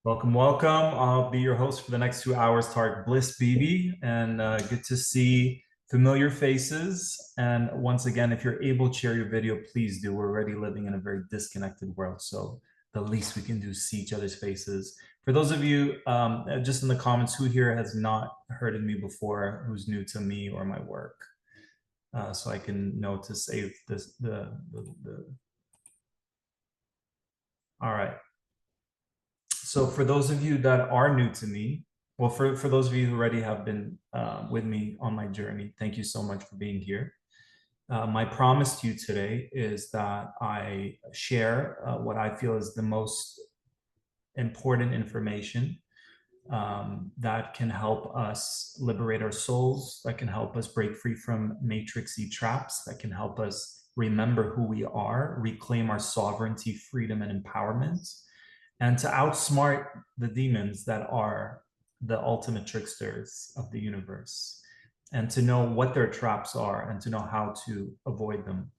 Welcome, welcome. I'll be your host for the next 2 hours, Tarek Bliss BB, and good to see familiar faces. And once again, if you're able to share your video, please do. We're already living in a very disconnected world, so the least we can do is see each other's faces. For those of you just in the comments, who here has not heard of me before, who's new to me or my work, so I can know to save this. All right. So for those of you that are new to me, well, for those of you who already have been with me on my journey, thank you so much for being here. My promise to you today is that I share what I feel is the most important information that can help us liberate our souls, that can help us break free from matrixy traps, that can help us remember who we are, reclaim our sovereignty, freedom, and empowerment, and to outsmart the demons that are the ultimate tricksters of the universe, and to know what their traps are and to know how to avoid them.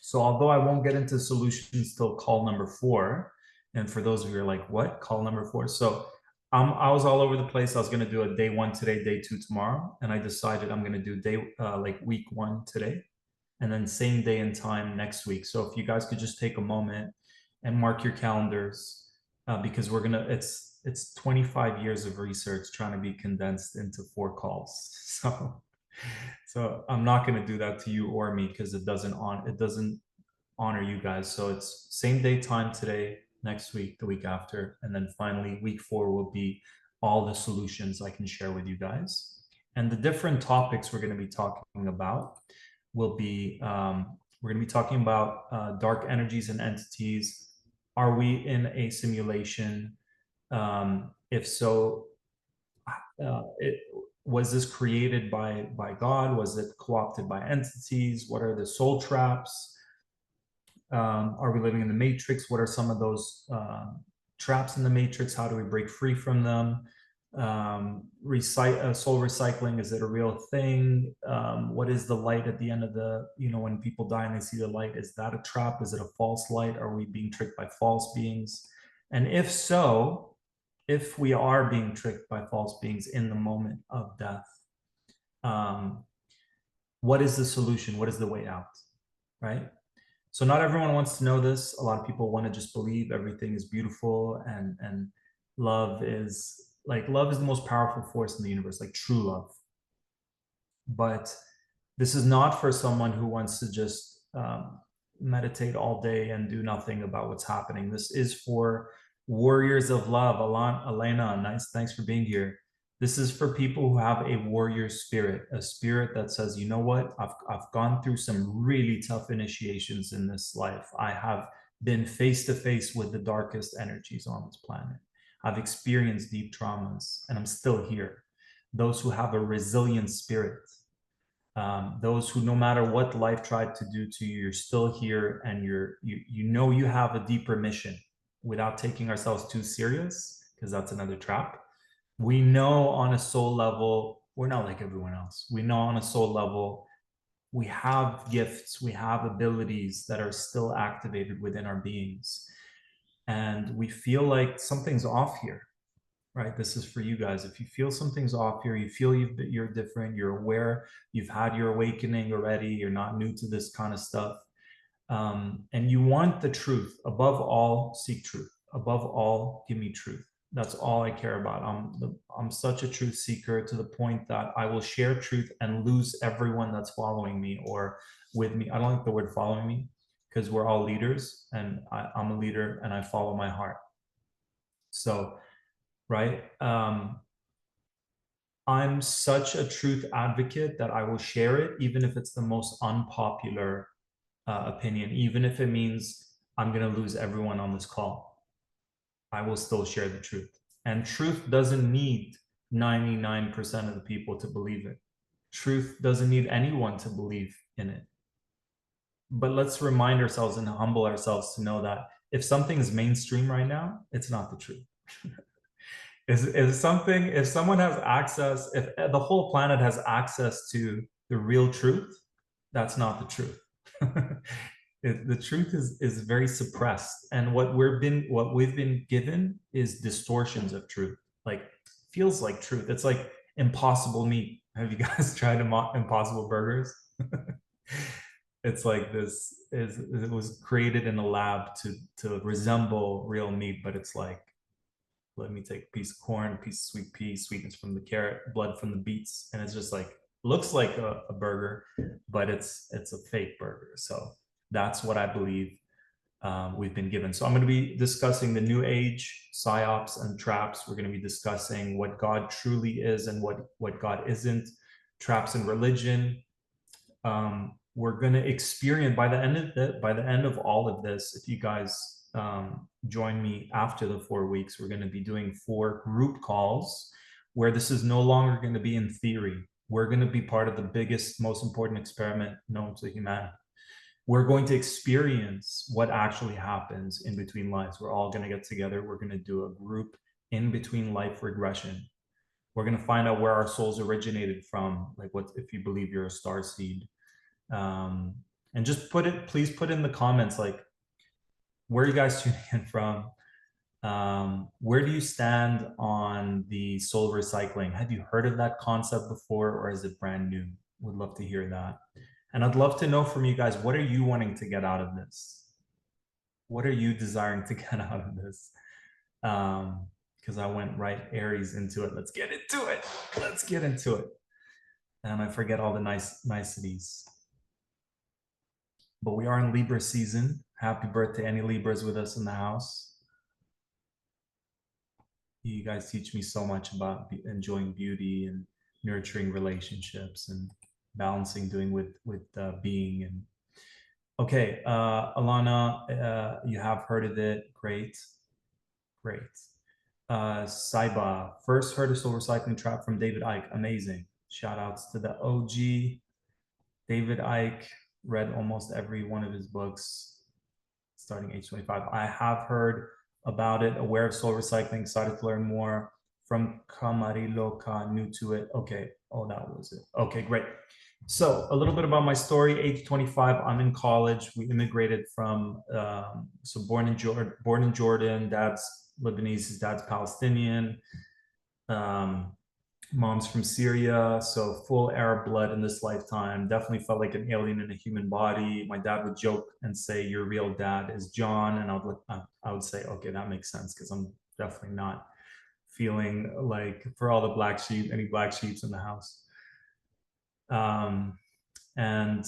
So although I won't get into solutions till call number 4, and for those of you who are like, what, call number 4? So I was all over the place. I was going to do a day 1 today, day 2 tomorrow, and I decided I'm going to do like week 1 today, and then same day and time next week. So if you guys could just take a moment and mark your calendars, because it's 25 years of research trying to be condensed into 4 calls. So I'm not going to do that to you or me because it doesn't honor you guys. So it's same day time today, next week, the week after, and then finally week 4 will be all the solutions I can share with you guys. And the different topics we're going to be talking about will be we're going to be talking about dark energies and entities. Are we in a simulation? If so, was this created by God? Was it co-opted by entities? What are the soul traps? Are we living in the matrix? What are some of those traps in the matrix? How do we break free from them? Soul recycling, is it a real thing? What is the light at the end of when people die and they see the light? Is that a trap? Is it a false light? Are we being tricked by false beings? And if so, if we are being tricked by false beings in the moment of death, what is the solution? What is the way out? Right? So not everyone wants to know this. A lot of people want to just believe everything is beautiful and love is the most powerful force in the universe, like true love. But this is not for someone who wants to just meditate all day and do nothing about what's happening. This is for warriors of love. Elena, nice, thanks for being here. This is for people who have a warrior spirit, a spirit that says, you know what, I've gone through some really tough initiations in this life. I have been face to face with the darkest energies on this planet. I've experienced deep traumas and I'm still here. Those who have a resilient spirit, those who, no matter what life tried to do to you, you're still here and you have a deeper mission without taking ourselves too serious, because that's another trap. We know on a soul level, we're not like everyone else. We know on a soul level, we have gifts, we have abilities that are still activated within our beings. And we feel like something's off here, right? This is for you guys. If you feel something's off here, you feel you're different, you're aware, you've had your awakening already, you're not new to this kind of stuff, and you want the truth. Above all, seek truth. Above all, give me truth. That's all I care about. I'm such a truth seeker to the point that I will share truth and lose everyone that's following me or with me. I don't like the word following me because we're all leaders, and I'm a leader and I follow my heart. So, right? I'm such a truth advocate that I will share it, even if it's the most unpopular opinion, even if it means I'm going to lose everyone on this call. I will still share the truth. And truth doesn't need 99% of the people to believe it. Truth doesn't need anyone to believe in it. But let's remind ourselves and humble ourselves to know that if something is mainstream right now, it's not the truth. If someone has access, if the whole planet has access to the real truth, that's not the truth. the truth is very suppressed, and what we've been given is distortions of truth. Like feels like truth. It's like Impossible Meat. Have you guys tried Impossible Burgers? It's like this is it was created in a lab to resemble real meat, but it's like, let me take a piece of corn, a piece of sweet pea, sweetness from the carrot, blood from the beets, and it's just like looks like a burger, but it's a fake burger. So that's what I believe we've been given. So I'm going to be discussing the New Age psyops and traps. We're going to be discussing what God truly is and what God isn't, traps in religion. We're going to experience by the end of all of this, if you guys join me after the 4 weeks, we're going to be doing 4 group calls where this is no longer going to be in theory. We're going to be part of the biggest, most important experiment known to humanity. We're going to experience what actually happens in between lives. We're all going to get together. We're going to do a group in between life regression. We're going to find out where our souls originated from, like what if you believe you're a star seed. And just please put in the comments, like, where are you guys tuning in from? Where do you stand on the soul recycling? Have you heard of that concept before, or is it brand new? Would love to hear that. And I'd love to know from you guys, what are you wanting to get out of this? What are you desiring to get out of this? Because I went right Aries into it. Let's get into it. Let's get into it. And I forget all the niceties. But we are in Libra season. Happy birthday, any Libras with us in the house. You guys teach me so much about enjoying beauty and nurturing relationships and balancing doing with being. And okay, Alana, you have heard of it. Great. Saiba, first heard of soul recycling trap from David Icke. Amazing. Shout outs to the OG David Icke. Read almost every one of his books starting age 25. I have heard about it, aware of soul recycling, excited to learn more from Camarillo, new to it. Okay, oh, that was it. Okay, great. So a little bit about my story. Age 25, I'm in college. We immigrated from, so born in Jordan, dad's Lebanese, his dad's Palestinian. Mom's from Syria, so full Arab blood in this lifetime. Definitely felt like an alien in a human body. My dad would joke and say, "Your real dad is John," and I would say, "Okay, that makes sense," because I'm definitely not feeling like, for all the black sheep, any black sheeps in the house. And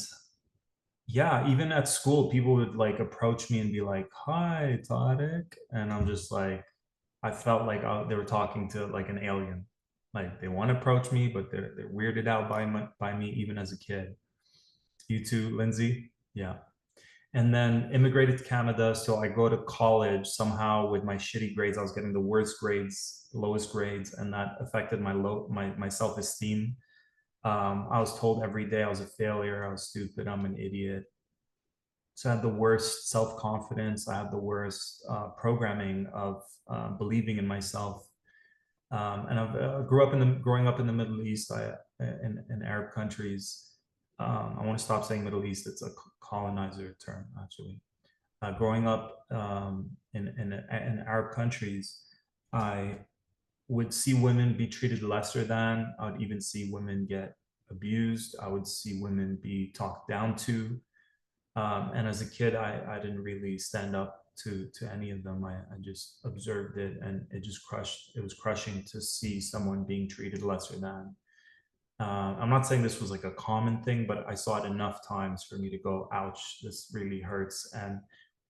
yeah, even at school, people would like approach me and be like, "Hi, Tarek," and I'm just like, I felt like they were talking to like an alien. Like they want to approach me, but they're weirded out by me even as a kid. You too, Lindsay? Yeah. And then immigrated to Canada. So I go to college somehow with my shitty grades. I was getting the worst grades, lowest grades, and that affected my self-esteem. I was told every day I was a failure, I was stupid, I'm an idiot. So I had the worst self-confidence. I had the worst programming of believing in myself. And I growing up in the Middle East, in Arab countries. I want to stop saying Middle East. It's a colonizer term, actually. Growing up in Arab countries, I would see women be treated lesser than. I would even see women get abused. I would see women be talked down to. And as a kid, I didn't really stand up to any of them. I just observed it, and it was crushing to see someone being treated lesser than. I'm not saying this was like a common thing, but I saw it enough times for me to go, ouch, this really hurts. And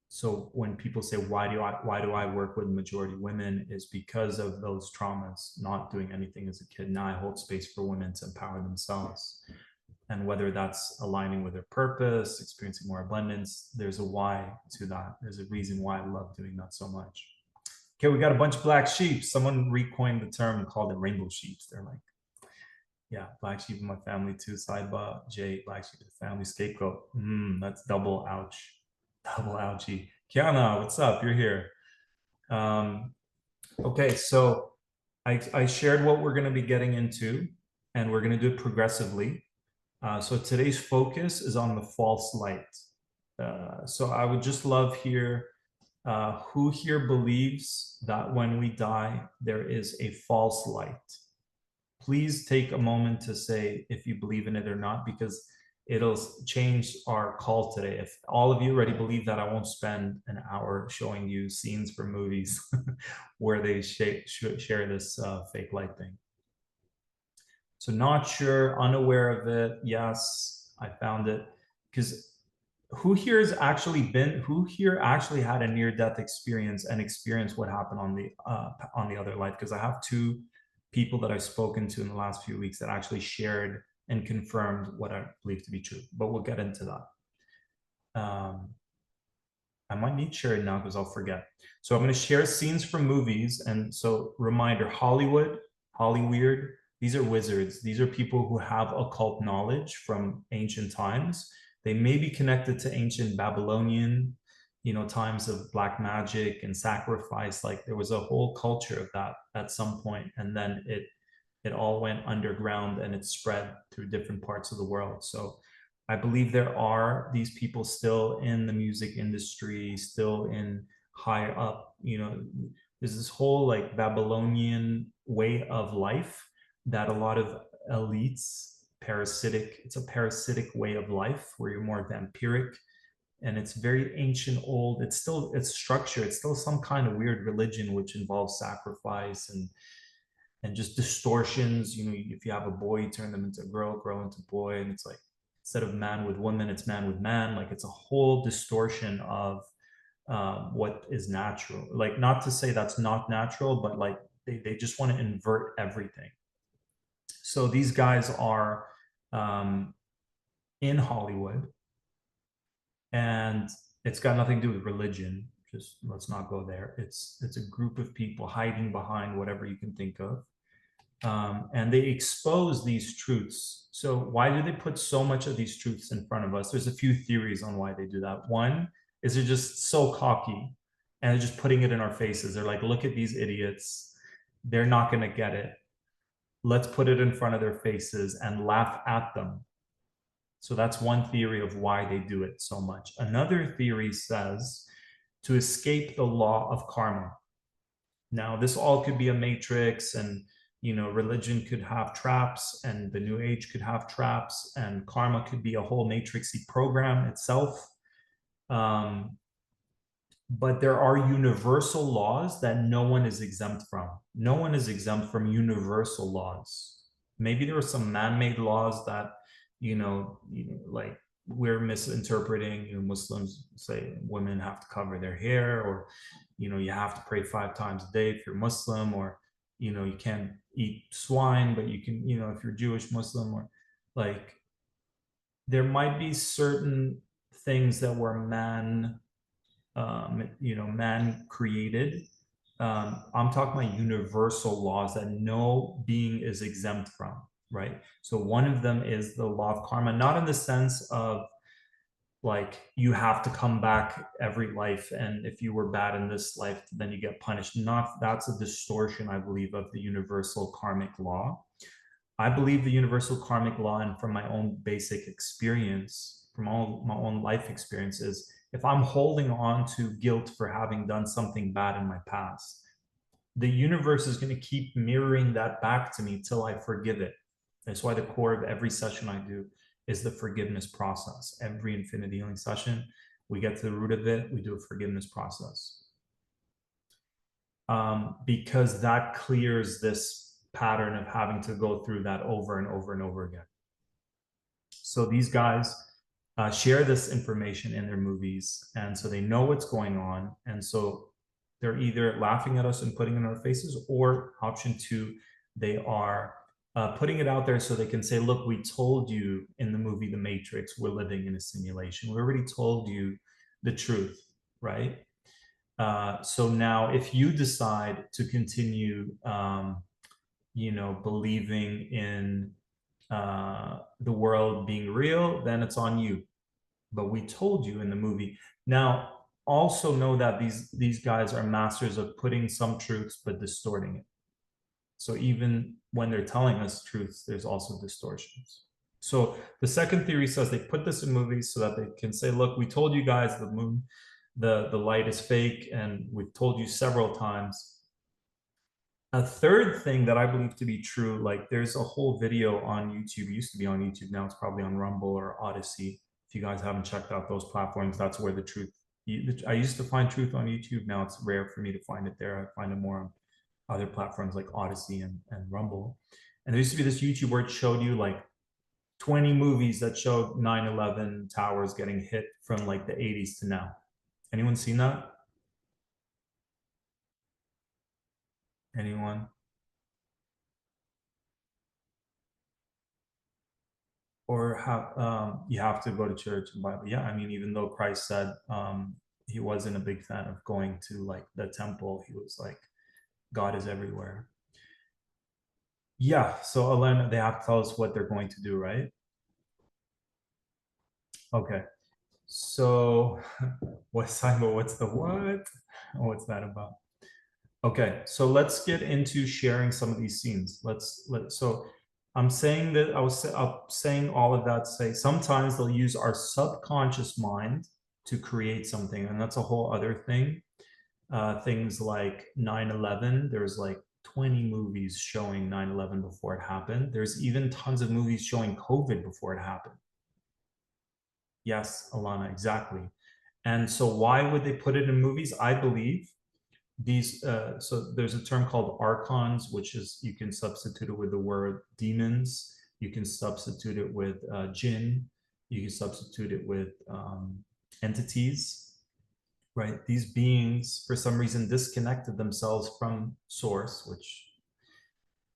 so when people say, why do I work with majority women, is because of those traumas, not doing anything as a kid. Now I hold space for women to empower themselves. And whether that's aligning with their purpose, experiencing more abundance, there's a why to that. There's a reason why I love doing that so much. Okay, we got a bunch of black sheep. Someone recoined the term and called it rainbow sheep. They're like, yeah, black sheep in my family too. Sidebar, Jay, black sheep in the family, scapegoat. That's double ouch. Double ouchie. Kiana, what's up? You're here. Okay, so I shared what we're going to be getting into, and we're going to do it progressively. So today's focus is on the false light. So I would just love here, who here believes that when we die, there is a false light? Please take a moment to say if you believe in it or not, because it'll change our call today. If all of you already believe that, I won't spend an hour showing you scenes from movies where they share this fake light thing. So not sure, unaware of it. Yes, I found it. Because who here actually had a near-death experience and experienced what happened on the other life? Because I have two people that I've spoken to in the last few weeks that actually shared and confirmed what I believe to be true. But we'll get into that. I might need to share it now because I'll forget. So I'm going to share scenes from movies. And so reminder, Hollywood, Hollyweird, these are wizards. These are people who have occult knowledge from ancient times. They may be connected to ancient Babylonian, times of black magic and sacrifice. Like there was a whole culture of that at some point, and then it all went underground and it spread through different parts of the world. So I believe there are these people still in the music industry, still in high up, there's this whole like Babylonian way of life that a lot of elites, it's a parasitic way of life where you're more vampiric, and it's very ancient, old. It's structure. It's still some kind of weird religion which involves sacrifice and just distortions. If you have a boy, you turn them into a girl into boy, and it's like instead of man with woman, it's man with man. Like it's a whole distortion of what is natural. Like not to say that's not natural, but like they just want to invert everything. So these guys are in Hollywood, and it's got nothing to do with religion. Just let's not go there. It's a group of people hiding behind whatever you can think of, and they expose these truths. So why do they put so much of these truths in front of us? There's a few theories on why they do that. One is they're just so cocky and they're just putting it in our faces. They're like, look at these idiots. They're not going to get it. Let's put it in front of their faces and laugh at them. So that's one theory of why they do it so much. Another theory says to escape the law of karma. Now, this all could be a matrix, and religion could have traps, and the new age could have traps, and karma could be a whole matrixy program itself. But there are universal laws that no one is exempt from. No one is exempt from universal laws. Maybe there are some man-made laws that, like we're misinterpreting. Muslims say women have to cover their hair, or, you have to pray 5 times a day if you're Muslim, or, you can't eat swine, but you can, if you're Jewish Muslim, or like, there might be certain things that were man created. I'm talking about universal laws that no being is exempt from, right? So one of them is the law of karma, not in the sense of like you have to come back every life, and if you were bad in this life, then you get punished. Not That's a distortion, I believe, of the universal karmic law. I believe the universal karmic law, and from my own basic experience, from all my own life experiences, if I'm holding on to guilt for having done something bad in my past, the universe is going to keep mirroring that back to me till I forgive it. That's why the core of every session I do is the forgiveness process. Every infinity healing session, we get to the root of it, we do a forgiveness process. Because that clears this pattern of having to go through that over and over and over again. So these guys share this information in their movies, and so they know what's going on, and so they're either laughing at us and putting it in our faces, or option 2, they are putting it out there so they can say, look, we told you in the movie The Matrix, we're living in a simulation. We already told you the truth, right? So now if you decide to continue, believing in the world being real, then it's on you. But we told you in the movie. Now, also know that these guys are masters of putting some truths but distorting it. So even when they're telling us truths, there's also distortions. So the second theory says they put this in movies so that they can say, look, we told you guys the moon, the light is fake, and we've told you several times. A third thing that I believe to be true, like there's a whole video on YouTube, it used to be on YouTube, now it's probably on Rumble or Odyssey. If you guys haven't checked out those platforms, that's where the truth, I used to find truth on YouTube. Now it's rare for me to find it there. I find it more on other platforms like Odyssey and Rumble. And there used to be this YouTube where it showed you like 20 movies that showed 9/11 towers getting hit from like the 80s to now. Anyone seen that? Anyone? Or have you have to go to church and Bible? Yeah, I mean, even though Christ said he wasn't a big fan of going to like the temple, he was like, God is everywhere. Yeah, so Elena, they have to tell us what they're going to do, right? Okay. So what's Simon? What's the what? What's that about? Okay, so let's get into sharing some of these scenes. So I'm saying that I'm saying all of that to say sometimes they'll use our subconscious mind to create something, and that's a whole other thing. Things like 9/11, there's like 20 movies showing 9/11 before it happened. There's even tons of movies showing COVID before it happened. Yes, Alana, exactly. And so why would they put it in movies? I believe these so there's a term called archons, which is you can substitute it with the word demons, you can substitute it with jinn, you can substitute it with entities, right? These beings for some reason disconnected themselves from source, which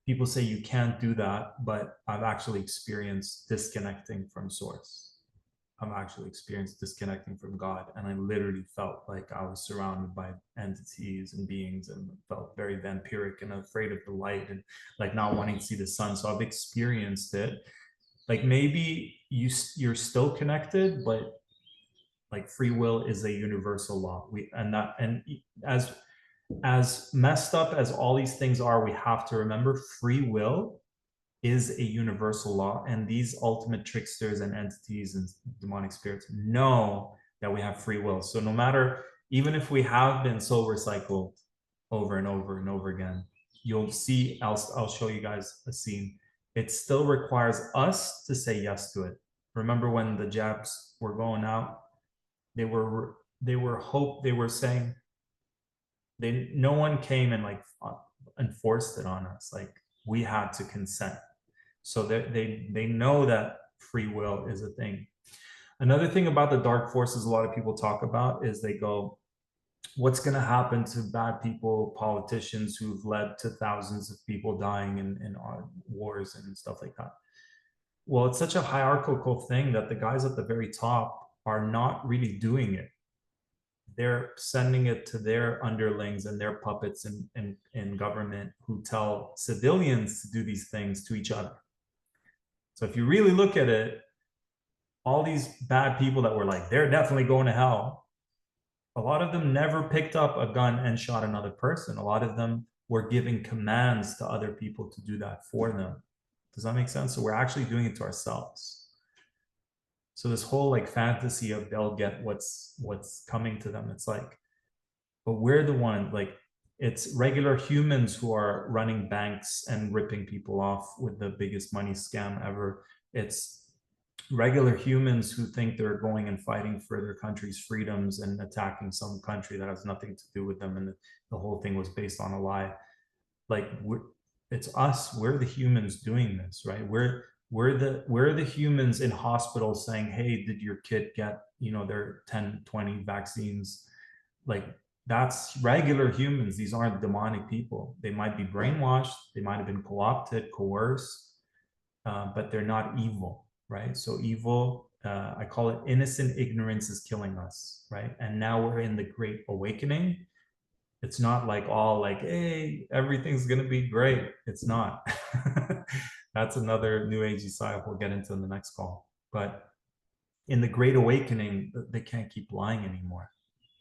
people say you can't do that, but I've actually experienced disconnecting from source. I've actually experienced disconnecting from God. And I literally felt like I was surrounded by entities and beings and felt very vampiric and afraid of the light and like not wanting to see the sun. So I've experienced it. Like maybe you're still connected, but like free will is a universal law. And as messed up as all these things are, we have to remember free will is a universal law, and these ultimate tricksters and entities and demonic spirits know that we have free will. So no matter, even if we have been soul recycled over and over and over again, you'll see, I'll show you guys a scene. It still requires us to say yes to it. Remember when the jabs were going out, they were saying no one came and like enforced it on us. Like we had to consent. So they know that free will is a thing. Another thing about the dark forces a lot of people talk about is they go, what's going to happen to bad people, politicians who've led to thousands of people dying in wars and stuff like that? Well, it's such a hierarchical thing that the guys at the very top are not really doing it. They're sending it to their underlings and their puppets in government who tell civilians to do these things to each other. So if you really look at it, all these bad people that were like, they're definitely going to hell, a lot of them never picked up a gun and shot another person. A lot of them were giving commands to other people to do that for them. Does that make sense? So we're actually doing it to ourselves. So this whole like fantasy of they'll get what's coming to them, it's like, but we're the one, like it's regular humans who are running banks and ripping people off with the biggest money scam ever. It's regular humans who think they're going and fighting for their country's freedoms and attacking some country that has nothing to do with them, and the whole thing was based on a lie. Like it's us, we're the humans doing this, right? We're the humans in hospitals saying, hey, did your kid get their 10, 20 vaccines? Like that's regular humans. These aren't demonic people. They might be brainwashed, they might have been co-opted, coerced, but they're not evil, right? So evil, I call it innocent ignorance is killing us, right? And now we're in the Great Awakening. It's not like all like, hey, everything's gonna be great. It's not. That's another New Agey side we'll get into in the next call. But in the Great Awakening, they can't keep lying anymore.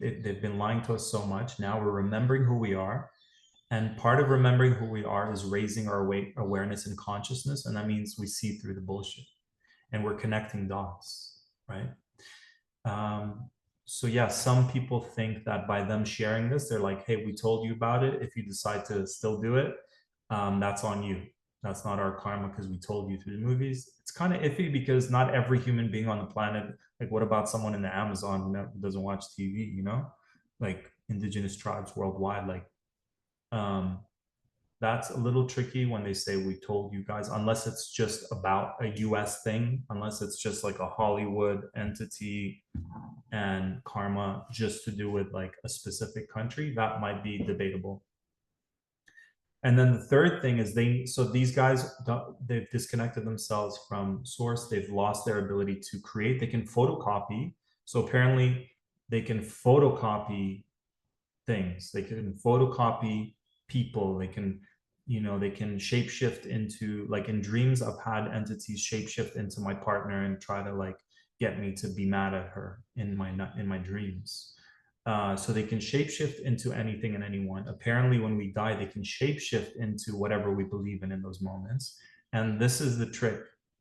They've been lying to us so much. Now we're remembering who we are. And part of remembering who we are is raising our awareness and consciousness. And that means we see through the bullshit. and we're connecting dots, right? So yeah, some people think that by them sharing this, they're like, hey, we told you about it. If you decide to still do it, that's on you. That's not our karma because we told you through the movies. It's kind of iffy because not every human being on the planet, like what about someone in the Amazon who doesn't watch TV, you know? Like indigenous tribes worldwide, like that's a little tricky when they say we told you guys, unless it's just about a US thing, unless it's just like a Hollywood entity and karma just to do with like a specific country, that might be debatable. And then the third thing is these guys, they've disconnected themselves from source. They've lost their ability to create. They can photocopy. So apparently they can photocopy things. They can photocopy people. They can, they can shapeshift into, like in dreams, I've had entities shapeshift into my partner and try to like get me to be mad at her in my dreams. So they can shapeshift into anything and anyone. Apparently, when we die, they can shapeshift into whatever we believe in those moments. And this is the trick.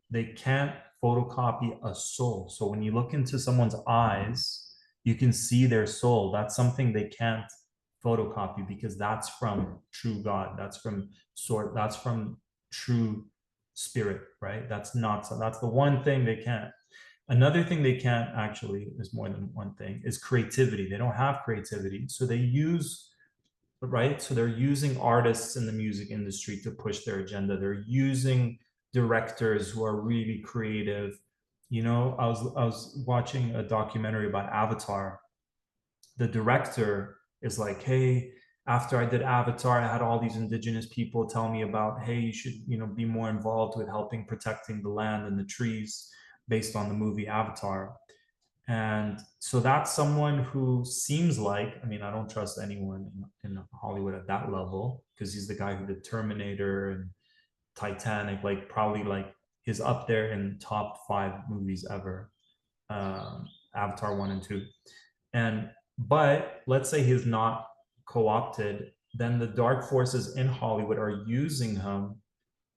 They can't photocopy a soul. So when you look into someone's eyes, you can see their soul. That's something they can't photocopy because that's from true God. That's from true spirit, right? That's the one thing they can't. Another thing they can't, actually, is more than one thing, is creativity. They don't have creativity. So they use, right? So they're using artists in the music industry to push their agenda. They're using directors who are really creative. I was watching a documentary about Avatar. The director is like, hey, after I did Avatar, I had all these indigenous people tell me about, hey, you should, be more involved with helping protecting the land and the trees, based on the movie Avatar. And so that's someone who seems like, I don't trust anyone in Hollywood at that level, because he's the guy who did Terminator and Titanic, like probably like he's up there in top 5 movies ever, Avatar 1 and 2. But let's say he's not co-opted, then the dark forces in Hollywood are using him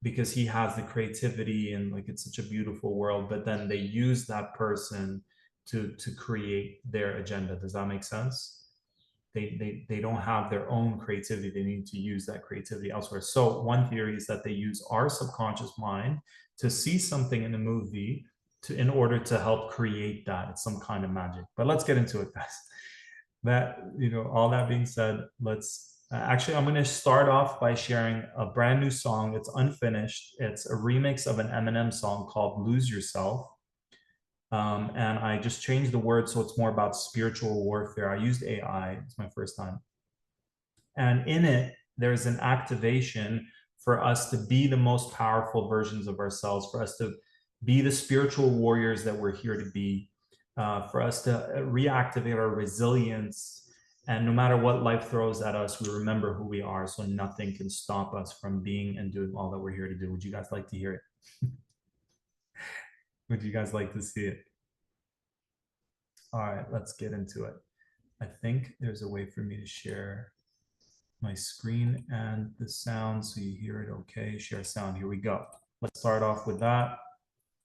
because he has the creativity and like it's such a beautiful world, but then they use that person to create their agenda. Does that make sense? They don't have their own creativity. They need to use that creativity elsewhere. So one theory is that they use our subconscious mind to see something in a movie in order to help create that. It's some kind of magic. But let's get into it, guys. All that being said, actually, I'm going to start off by sharing a brand new song. It's unfinished. It's a remix of an Eminem song called Lose Yourself. And I just changed the word so it's more about spiritual warfare. I used AI. It's my first time. And in it, there's an activation for us to be the most powerful versions of ourselves, for us to be the spiritual warriors that we're here to be, for us to reactivate our resilience. And no matter what life throws at us, we remember who we are, so nothing can stop us from being and doing all that we're here to do. Would you guys like to hear it? Would you guys like to see it? All right, let's get into it. I think there's a way for me to share my screen and the sound so you hear it okay. Share sound. Here we go. Let's start off with that.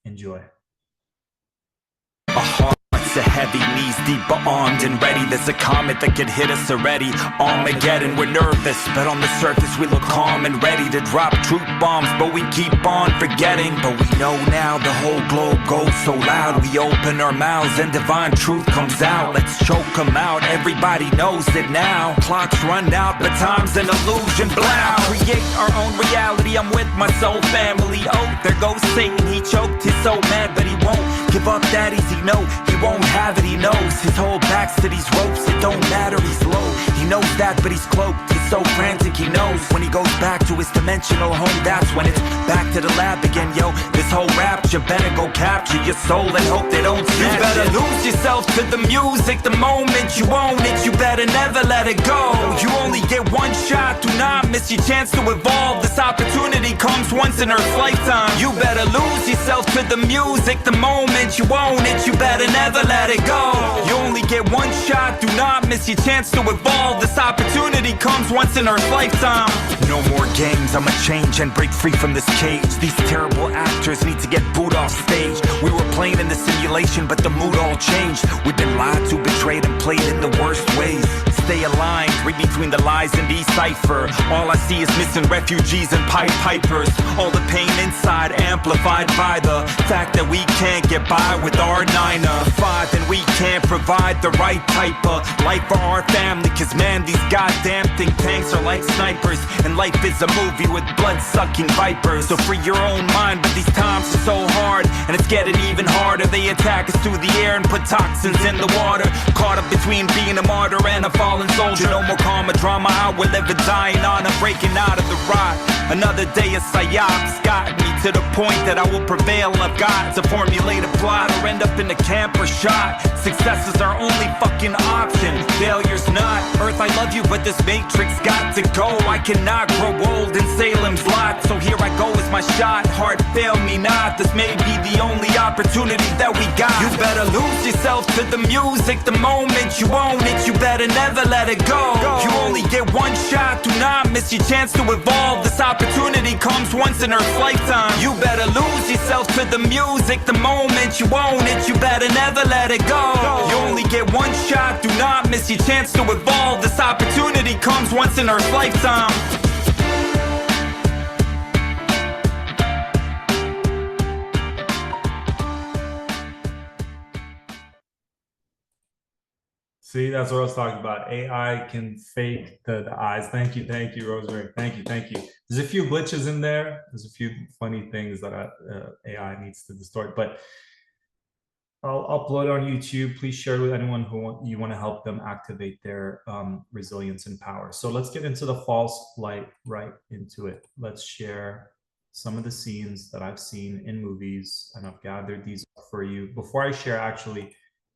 Enjoy. The heavy knees deep but armed and ready. There's a comet that could hit us already. Armageddon, we're nervous, but on the surface we look calm and ready to drop truth bombs, but we keep on forgetting. But we know now the whole globe goes so loud. We open our mouths and divine truth comes out. Let's choke them out, everybody knows it now. Clocks run out, but time's an illusion. Blow. Create our own reality, I'm with my soul family. Oh, there goes Satan, he choked, he's so mad, but he won't give up that easy, no, he won't have it, he knows. His whole back's to these ropes, it don't matter, he's low. He knows that, but he's cloaked, he's so frantic, he knows. When he goes back to his dimensional home, that's when it's back to the lab again, yo. This whole rapture, better go capture your soul and hope they don't snatch it. You better lose yourself to the music, the moment you own it, you better never let it go. You only get one shot, do not miss your chance to evolve. This opportunity comes once in Earth's lifetime. You better lose yourself to the music, the moment you own it, you better never let it go. You only get one shot, do not miss your chance to evolve. This opportunity comes once in Earth's lifetime. time. No more games, I'ma change and break free from this cage. These terrible actors need to get booed off stage. We were playing in the simulation, but the mood all changed. We've been lied to, betrayed, and played in the worst ways. Stay aligned, read between the lies and decipher. All I see is missing refugees and Pied Pipers. All the pain inside amplified by the fact that we can't get by with our 9 to 5, and we can't provide the right type of life for our family. Cause man, these goddamn think tanks are like snipers, and life is a movie with blood-sucking vipers. So free your own mind, but these times are so hard, and it's getting even harder. They attack us through the air and put toxins in the water. Caught up between being a martyr and a fallen soldier. No more karma drama, I will live and dying on. I'm breaking out of the rot. Another day of psyops got me to the point that I will prevail. I've got to formulate a plot or end up in a camp or shot. Success is our only fucking option, failure's not. Earth, I love you, but this matrix got to go. I cannot grow old in Salem's Lot, so here I go, it's my shot. Heart, fail me not, this may be the only opportunity that we got. You better lose yourself to the music the moment you own it. You better never let it go. You only get one shot, do not miss your chance to evolve. This opportunity comes once in Earth's lifetime. You better lose yourself to the music the moment you own it. You better never let it go. You only get one shot, do not miss your chance to evolve. This opportunity comes once in Earth's lifetime. See, that's what I was talking about. AI can fake the eyes. Thank you, Rosemary. Thank you. There's a few glitches in there. There's a few funny things that AI needs to distort, but I'll upload on YouTube. Please share with anyone who you want to help them activate their resilience and power. So let's get into the false light, right into it. Let's share some of the scenes that I've seen in movies, and I've gathered these for you. Before I share, actually,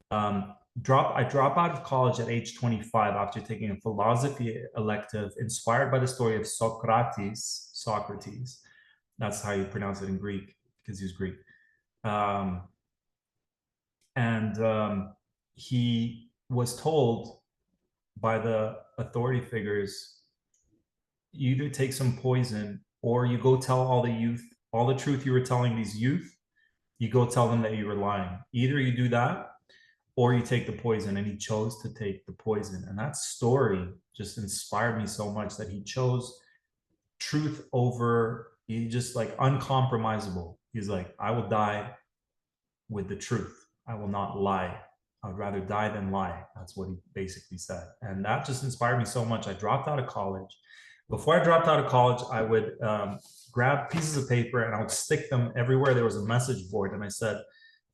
I drop out of college at age 25 after taking a philosophy elective inspired by the story of Socrates. That's how you pronounce it in Greek, because he was Greek. He was told by the authority figures, you either take some poison or you go tell all the youth, all the truth you were telling these youth, you go tell them that you were lying. Either you do that or you take the poison, and he chose to take the poison. And that story just inspired me so much that he chose truth over, he just like uncompromisable. He's like, I will die with the truth. I will not lie. I would rather die than lie. That's what he basically said. And that just inspired me so much. I dropped out of college. Before I dropped out of college, I would grab pieces of paper and I would stick them everywhere there was a message board. And I said,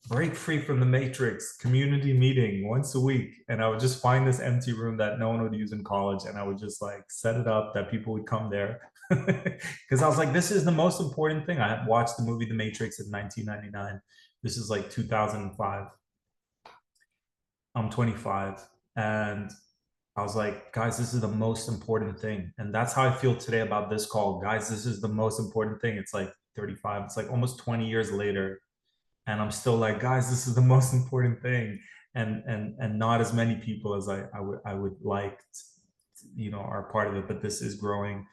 break free from the matrix, community meeting once a week. And I would just find this empty room that no one would use in college. And I would just like set it up that people would come there. Because I was like, this is the most important thing. I had watched the movie The Matrix in 1999. This is like 2005. I'm 25. And I was like, guys, this is the most important thing. And that's how I feel today about this call. Guys, this is the most important thing. It's like 35. It's like almost 20 years later. And I'm still like, guys, this is the most important thing. And not as many people as I would like, are part of it, but this is growing.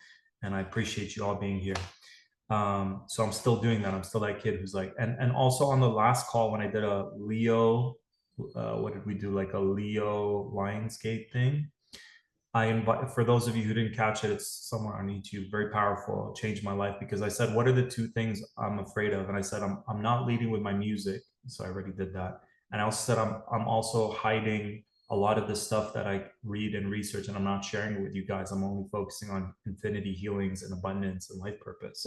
And I appreciate you all being here. So I'm still doing that. I'm still that kid who's like, and also on the last call when I did a Leo, what did we do? Like a Leo Lionsgate thing. I invite, for those of you who didn't catch it, it's somewhere on YouTube, very powerful, it changed my life, because I said, what are the two things I'm afraid of? And I said, I'm not leading with my music. So I already did that. And I also said, I'm also hiding a lot of the stuff that I read and research, and I'm not sharing it with you guys. I'm only focusing on infinity, healings, and abundance and life purpose.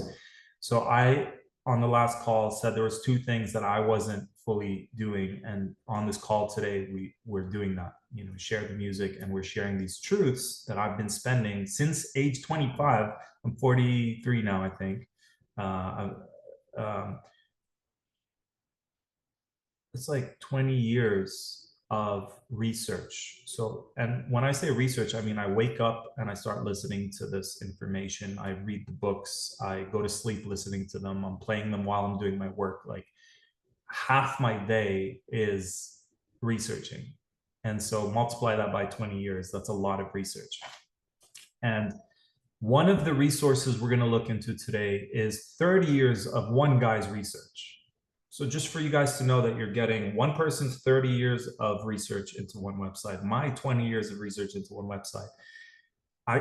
So I, on the last call, said there was two things that I wasn't fully doing. And on this call today, we're doing that, share the music, and we're sharing these truths that I've been spending since age 25. I'm 43 now, I think. It's like 20 years of research. So, and when I say research, I mean, I wake up and I start listening to this information. I read the books, I go to sleep listening to them. I'm playing them while I'm doing my work. Like half my day is researching. And so multiply that by 20 years, that's a lot of research. And One of the resources we're going to look into today is 30 years of one guy's research. So just for you guys to know that you're getting one person's 30 years of research into one website, my 20 years of research into one website.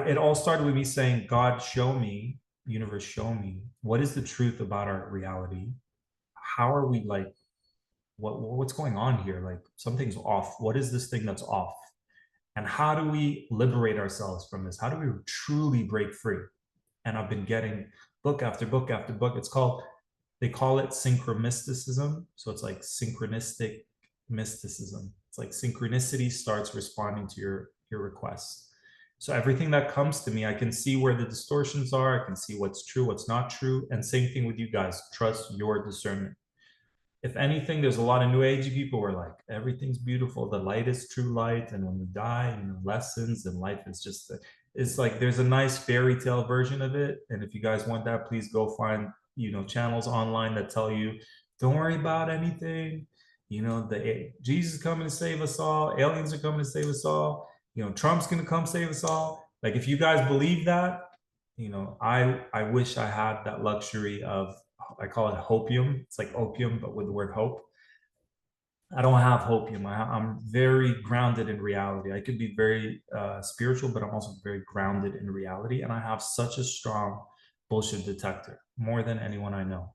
It all started with me saying, God, show me, universe, show me, what is the truth about our reality? How are we like, what's going on here? Like something's off. What is this thing that's off? And how do we liberate ourselves from this? How do we truly break free? And I've been getting book after book after book. They call it synchromysticism. So it's like synchronistic mysticism. It's like synchronicity starts responding to your requests. So everything that comes to me, I can see where the distortions are. I can see what's true, what's not true. And same thing with you guys. Trust your discernment. If anything, there's a lot of new agey people who are like, everything's beautiful. The light is true light. And when we die, lessons and life is just, it's like, there's a nice fairy tale version of it. And if you guys want that, please go find, channels online that tell you, don't worry about anything. Jesus is coming to save us all. Aliens are coming to save us all. Trump's going to come save us all. Like, if you guys believe that, I wish I had that luxury of, I call it hopium. It's like opium, but with the word hope. I don't have hopium. I'm very grounded in reality. I could be very spiritual, but I'm also very grounded in reality. And I have such a strong bullshit detector, more than anyone I know.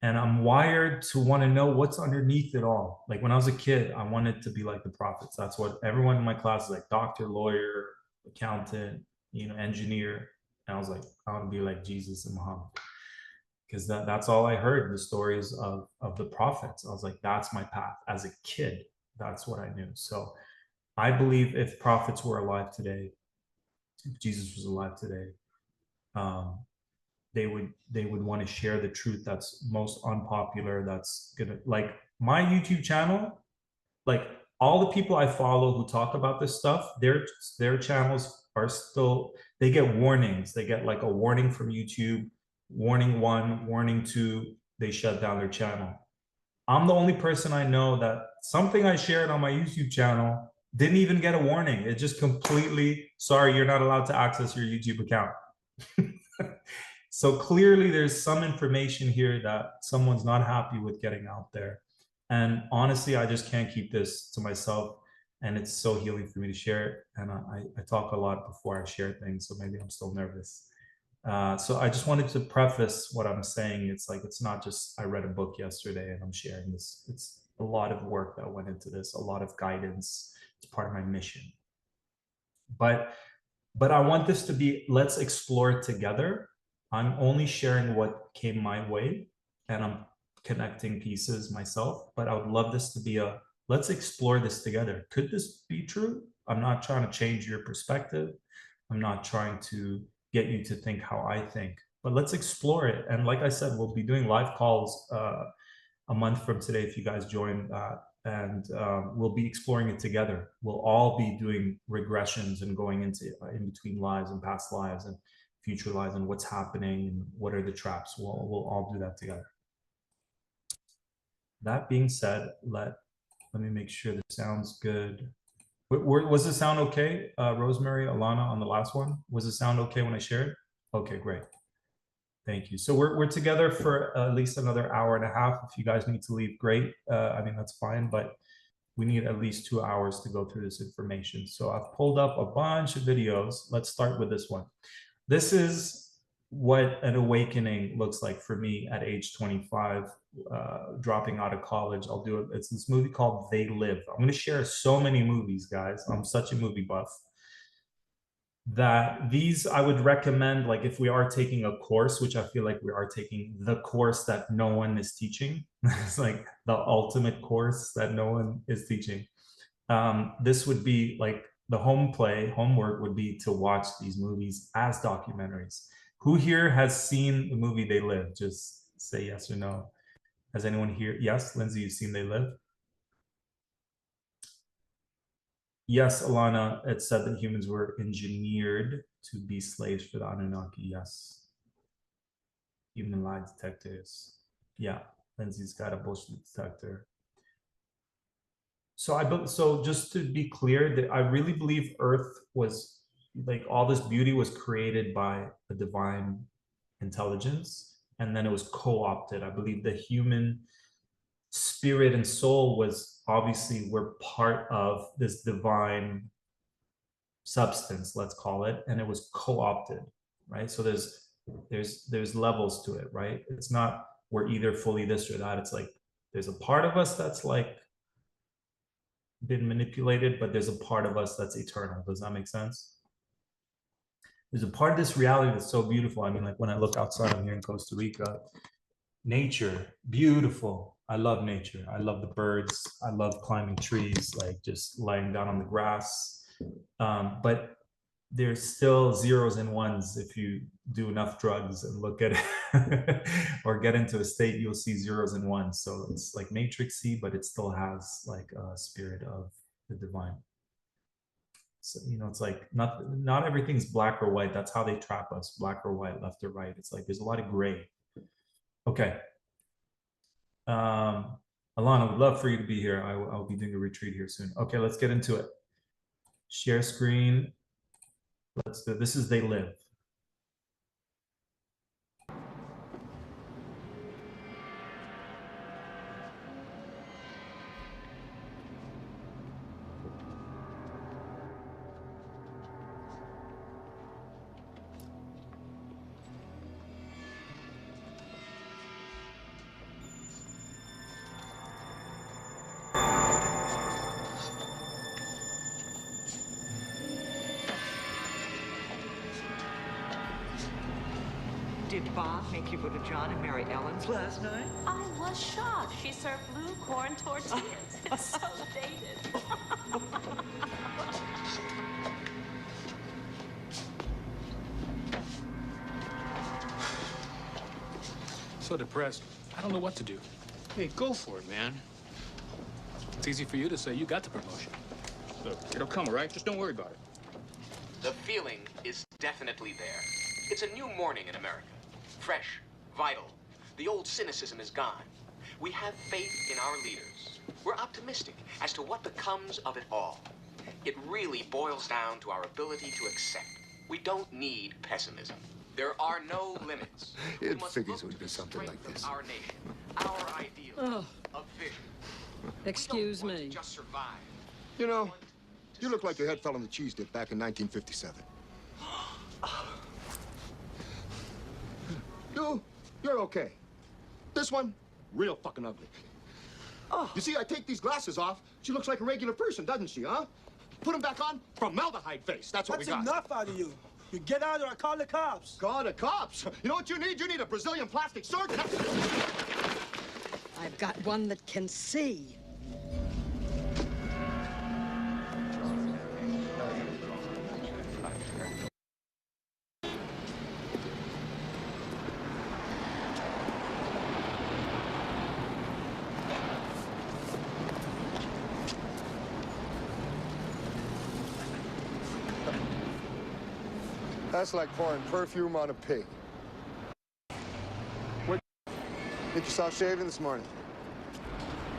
And I'm wired to want to know what's underneath it all. Like when I was a kid, I wanted to be like the prophets. That's what everyone in my class is like: doctor, lawyer, accountant, engineer. And I was like, I want to be like Jesus and Muhammad, because that's all I heard, the stories of the prophets. I was like, that's my path. As a kid, that's what I knew. So I believe if prophets were alive today, if Jesus was alive today, they would want to share the truth that's most unpopular. That's gonna, like, my YouTube channel, like all the people I follow who talk about this stuff, their channels are still, they get warnings. They get like a warning from YouTube, warning 1, warning 2, they shut down their channel. I'm the only person I know that something I shared on my YouTube channel didn't even get a warning. It just completely, sorry, you're not allowed to access your YouTube account. So clearly there's some information here that someone's not happy with getting out there. And honestly, I just can't keep this to myself. And it's so healing for me to share it. And I talk a lot before I share things, so maybe I'm still nervous. So I just wanted to preface what I'm saying. It's like, it's not just, I read a book yesterday and I'm sharing this. It's a lot of work that went into this, a lot of guidance. It's part of my mission. But I want this to be, let's explore it together. I'm only sharing what came my way, and I'm connecting pieces myself, but I would love this to be a, let's explore this together. Could this be true? I'm not trying to change your perspective. I'm not trying to get you to think how I think, but let's explore it. And like I said, we'll be doing live calls a month from today if you guys join that. And we'll be exploring it together. We'll all be doing regressions and going into in between lives and past lives and future lives and what's happening and what are the traps. We'll all do that together. That being said, let me make sure this sounds good. Was the sound okay, Rosemary, Alana, on the last one? Was the sound okay when I shared? Okay, great. Thank you. So we're together for at least another hour and a half. If you guys need to leave, great. I mean, that's fine, but we need at least 2 hours to go through this information. So I've pulled up a bunch of videos. Let's start with this one. This is what an awakening looks like for me at age 25, dropping out of college. I'll do it. It's this movie called They Live. I'm going to share so many movies, guys. I'm such a movie buff that these I would recommend, like if we are taking a course, which I feel like we are taking the course that no one is teaching. It's like the ultimate course that no one is teaching. This would be like the homework would be to watch these movies as documentaries. Who here has seen the movie They Live? Just say yes or no. Has anyone here? Yes, Lindsay, you've seen They Live? Yes, Alana, it said that humans were engineered to be slaves for the Anunnaki. Yes. Human lie detectors. Yeah, Lindsay's got a bullshit detector. So so just to be clear, that I really believe Earth was like all this beauty was created by a divine intelligence, and then it was co-opted. I believe the human spirit and soul was obviously were part of this divine substance, let's call it, and it was co-opted, right? So there's levels to it, right? It's not we're either fully this or that. It's like there's a part of us that's like been manipulated, but there's a part of us that's eternal. Does that make sense? There's a part of this reality that's so beautiful. I mean, like when I look outside, I'm here in Costa Rica, nature, beautiful. I love nature. I love the birds. I love climbing trees, like just lying down on the grass. But there's still zeros and ones. If you do enough drugs and look at it or get into a state, you'll see zeros and ones. So it's like matrixy, but it still has like a spirit of the divine. So, you know, it's like not everything's black or white. That's how they trap us, black or white, left or right. It's like there's a lot of gray. Okay. Alana, would love for you to be here. I'll be doing a retreat here soon. Okay, let's get into it. Share screen. Let's do this. Is They Live. Did Bob make you go to John and Mary Ellen's last night? I was shocked. She served blue corn tortillas. It's so dated. So depressed. I don't know what to do. Hey, go for it, man. It's easy for you to say you got the promotion. Look, it'll come, all right? Just don't worry about it. The feeling is definitely there. It's a new morning in America. Fresh, vital. The old cynicism is gone. We have faith in our leaders. We're optimistic as to what becomes of it all. It really boils down to our ability to accept. We don't need pessimism. There are no limits. It figures it would be something like this. Our nation, our ideal of vision. Excuse We don't want me. to just survive. You know, you look like your head fell on the cheese dip back in 1957. You're okay. This one, real fucking ugly. You see, I take these glasses off, she looks like a regular person, doesn't she, huh? Put them back on, formaldehyde face. That's what we got. That's enough out of you. You get out or I call the cops. Call the cops. You know what you need? You need a Brazilian plastic surgeon. I've got one that can see. That's like pouring perfume on a pig. What? Get yourself shaving this morning.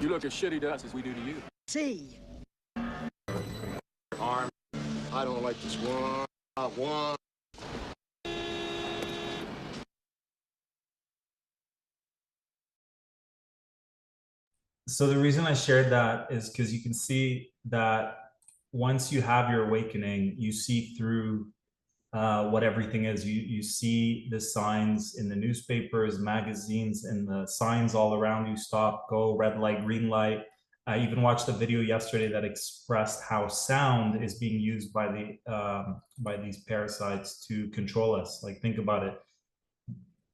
You look as shitty to us as we do to you. See. Arm. I don't like this one. One. So the reason I shared that is because you can see that once you have your awakening, you see through what everything is. You see the signs in the newspapers, magazines, and the signs all around you: stop, go, red light, green light. I even watched a video yesterday that expressed how sound is being used by these parasites to control us. Like, think about it.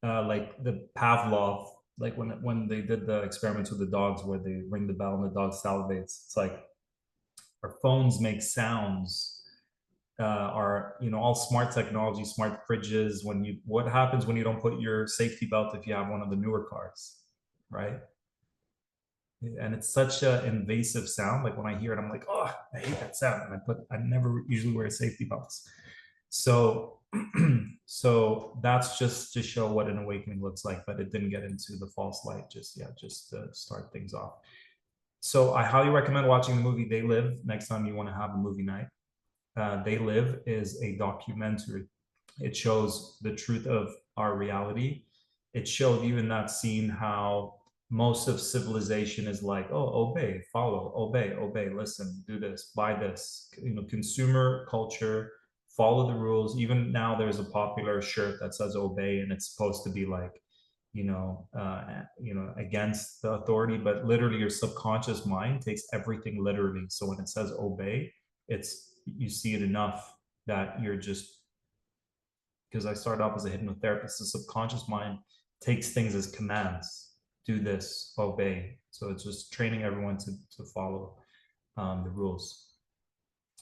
Like the Pavlov, like when they did the experiments with the dogs where they ring the bell and the dog salivates. It's like our phones make sounds. Are, you know, all smart technology, smart fridges. What happens when you don't put your safety belt if you have one of the newer cars, right? And it's such an invasive sound. Like when I hear it, I'm like, oh, I hate that sound. And I never usually wear safety belts. So so that's just to show what an awakening looks like, but it didn't get into the false light just yet, just to start things off. So I highly recommend watching the movie They Live next time you want to have a movie night. They Live is a documentary. It shows the truth of our reality. It showed you in that scene how most of civilization is like, oh, obey, follow, obey, listen, do this, buy this. You know, consumer culture, follow the rules. Even now, there's a popular shirt that says obey, and it's supposed to be like, against the authority, but literally your subconscious mind takes everything literally. So when it says obey, it's, you see it enough that you're just, because I started off as a hypnotherapist, the subconscious mind takes things as commands. Do this, obey. So it's just training everyone to follow the rules.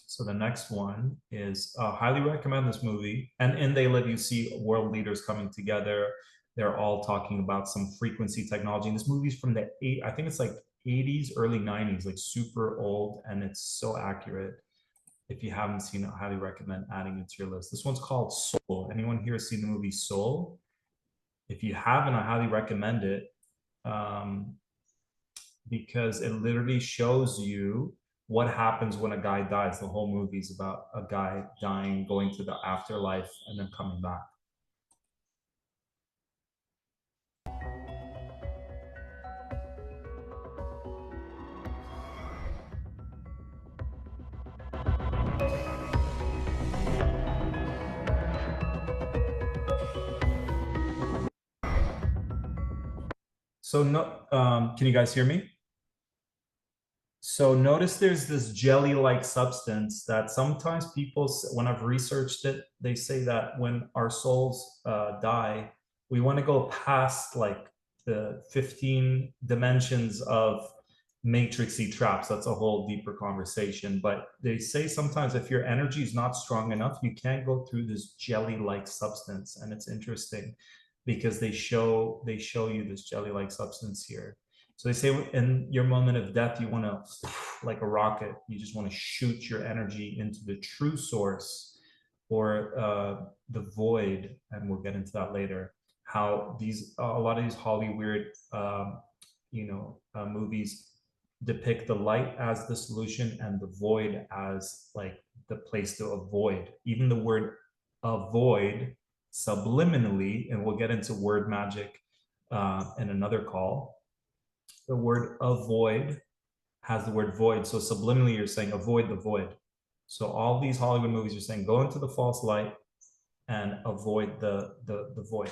So the next one is highly recommend this movie. And in They Live, you see world leaders coming together. They're all talking about some frequency technology. And this movie's from the I think it's like 80s, early 90s, like super old, and it's so accurate. If you haven't seen it, I highly recommend adding it to your list. This one's called Soul. Anyone here seen the movie Soul? If you haven't, I highly recommend it because it literally shows you what happens when a guy dies. The whole movie is about a guy dying, going to the afterlife, and then coming back. So no, can you guys hear me? So notice there's this jelly-like substance that sometimes people, when I've researched it, they say that when our souls die, we want to go past like the 15 dimensions of matrixy traps. That's a whole deeper conversation. But they say sometimes if your energy is not strong enough, you can't go through this jelly-like substance. And it's interesting because they show you this jelly-like substance here. So they say in your moment of death, you want to, like a rocket, you just want to shoot your energy into the true source or the void. And we'll get into that later. How these, a lot of these Hollywood, movies depict the light as the solution and the void as like the place to avoid. Even the word avoid subliminally, and we'll get into word magic in another call. The word avoid has the word void. So subliminally, you're saying avoid the void. So all these Hollywood movies are saying go into the false light and avoid the void.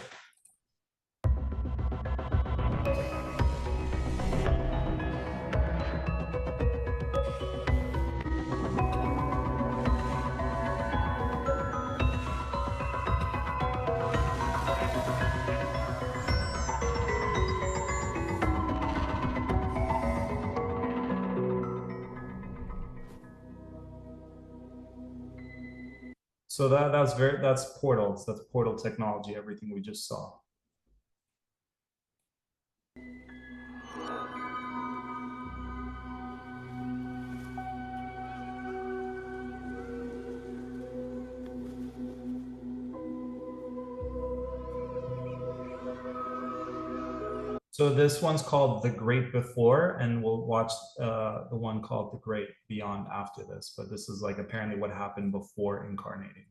So that's portals, that's portal technology, everything we just saw. So this one's called The Great Before, and we'll watch the one called The Great Beyond after this. But this is like apparently what happened before incarnating.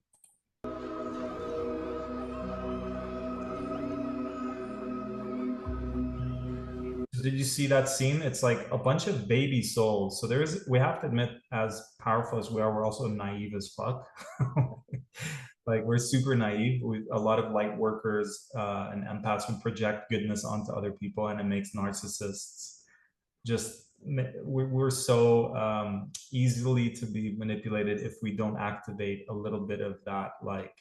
Did you see that scene? It's like a bunch of baby souls. So we have to admit, as powerful as we are, we're also naive as fuck. Like we're super naive. A lot of light workers and empaths would project goodness onto other people, and it makes narcissists just, we're so easily to be manipulated if we don't activate a little bit of that like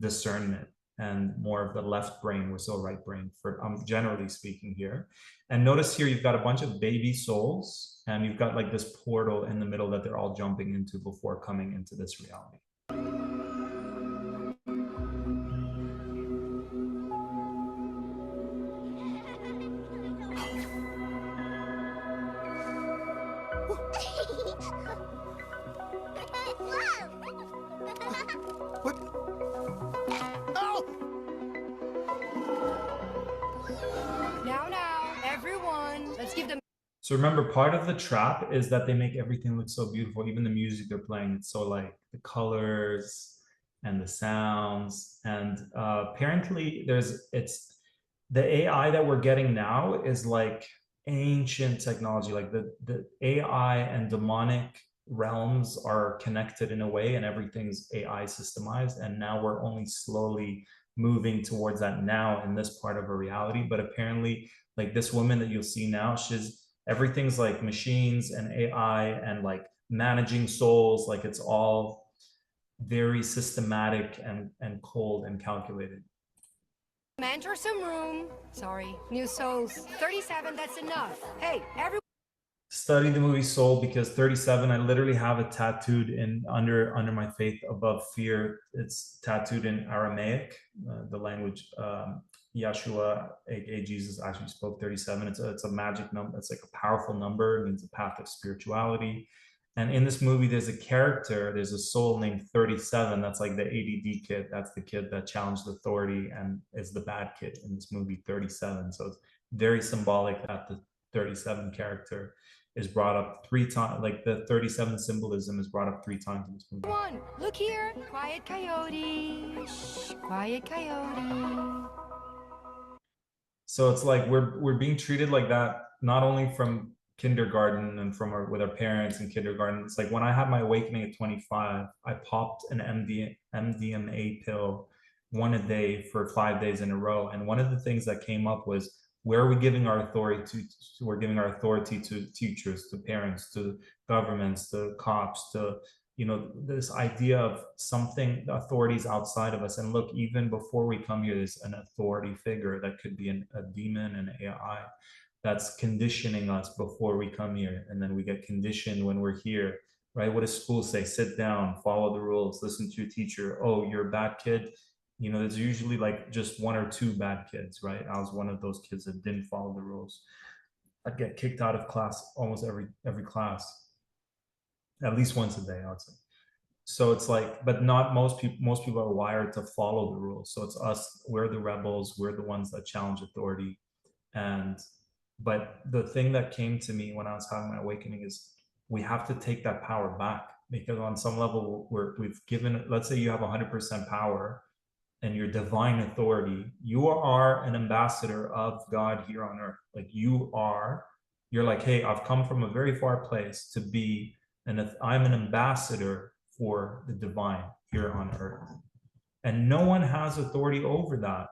discernment and more of the left brain. We're so right brain for generally speaking here. And notice here you've got a bunch of baby souls, and you've got like this portal in the middle that they're all jumping into before coming into this reality. So remember, part of the trap is that they make everything look so beautiful. Even the music they're playing, it's so like the colors and the sounds. And apparently, it's the AI that we're getting now is like ancient technology. Like the AI and demonic realms are connected in a way, and everything's AI systemized. And now we're only slowly moving towards that now in this part of our reality. But apparently, like this woman that you'll see now, everything's like machines and AI and like managing souls. Like it's all very systematic and cold and calculated. Enter some room. Sorry, new souls. 37, that's enough. Hey, everyone. Study the movie Soul, because 37, I literally have it tattooed in under my faith above fear. It's tattooed in Aramaic, the language Yeshua, aka Jesus, actually spoke 37. It's a magic number. It's like a powerful number. It means a path of spirituality. And in this movie, there's a soul named 37. That's like the ADD kid. That's the kid that challenged authority and is the bad kid in this movie, 37. So it's very symbolic that the 37 character is brought up 3 times. Like the 37 symbolism is brought up 3 times in this movie. Come on, look here. Quiet coyote. Shh, quiet coyote. So it's like we're being treated like that, not only from kindergarten and with our parents in kindergarten. It's like when I had my awakening at 25, I popped an MDMA pill 1 a day for 5 days in a row. And one of the things that came up was, where are we giving our authority to? We're giving our authority to teachers, to parents, to governments, to cops, to, this idea of something, the authorities outside of us. And look, even before we come here, there's an authority figure that could be a demon, an AI, that's conditioning us before we come here. And then we get conditioned when we're here, right? What does school say? Sit down, follow the rules, listen to your teacher. Oh, you're a bad kid. There's usually like just 1 or 2 bad kids, right? I was one of those kids that didn't follow the rules. I'd get kicked out of class almost every class, at least once a day, I would say. So it's like, but not most people are wired to follow the rules. So it's us, we're the rebels, we're the ones that challenge authority. But the thing that came to me when I was having my awakening is, we have to take that power back, because on some level we've given, let's say you have 100% power and your divine authority, you are an ambassador of God here on earth. Like you're like, hey, I've come from a very far place to be, I'm an ambassador for the divine here on earth. And no one has authority over that.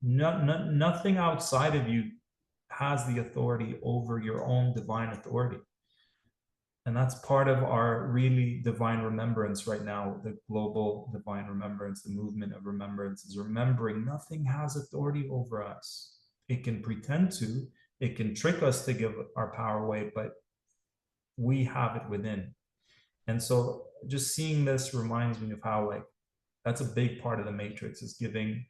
Nothing outside of you has the authority over your own divine authority. And that's part of our really divine remembrance right now. The global divine remembrance, the movement of remembrance, is remembering nothing has authority over us. It can pretend to, it can trick us to give our power away, but we have it within. And so just seeing this reminds me of how, like, that's a big part of the matrix, is giving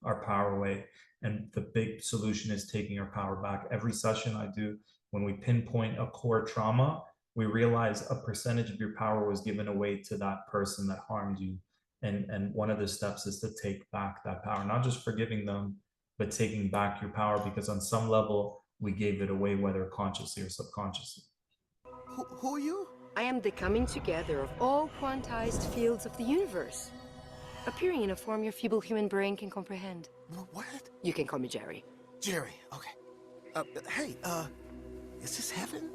our power away. And the big solution is taking our power back. Every session I do, when we pinpoint a core trauma, we realize a percentage of your power was given away to that person that harmed you. And one of the steps is to take back that power, not just forgiving them, but taking back your power, because on some level, we gave it away, whether consciously or subconsciously. Who are you? I am the coming together of all quantized fields of the universe, appearing in a form your feeble human brain can comprehend. What? You can call me Jerry. Jerry, okay. Hey, is this heaven?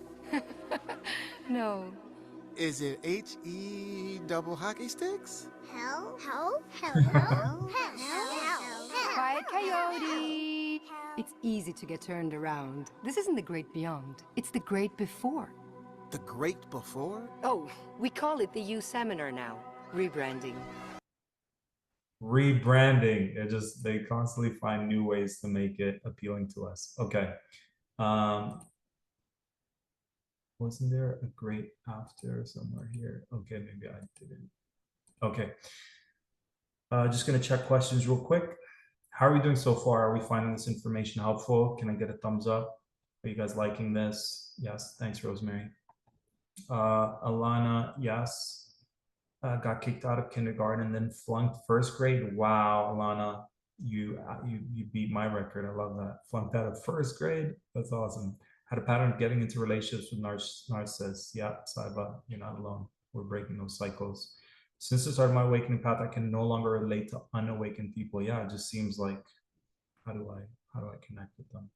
No. Is it H-E double hockey sticks? Hell, hell, hell, hell, hell, Quiet coyote. It's easy to get turned around. This isn't the great beyond. It's the great before. The great before? Oh, we call it the U Seminar now. Rebranding. Rebranding. They constantly find new ways to make it appealing to us. Okay. Wasn't there a great after somewhere here? Okay, maybe I didn't. Okay. Just gonna check questions real quick. How are we doing so far? Are we finding this information helpful? Can I get a thumbs up? Are you guys liking this? Yes, thanks, Rosemary. Alana, yes. Got kicked out of kindergarten and then flunked 1st grade. Wow, Alana, you beat my record. I love that. Flunked out of 1st grade. That's awesome. had a pattern of getting into relationships with narcissists. Yeah, Saiba, you're not alone. We're breaking those cycles. Since the start of my awakening path, I can no longer relate to unawakened people. Yeah, it just seems like, how do I connect with them?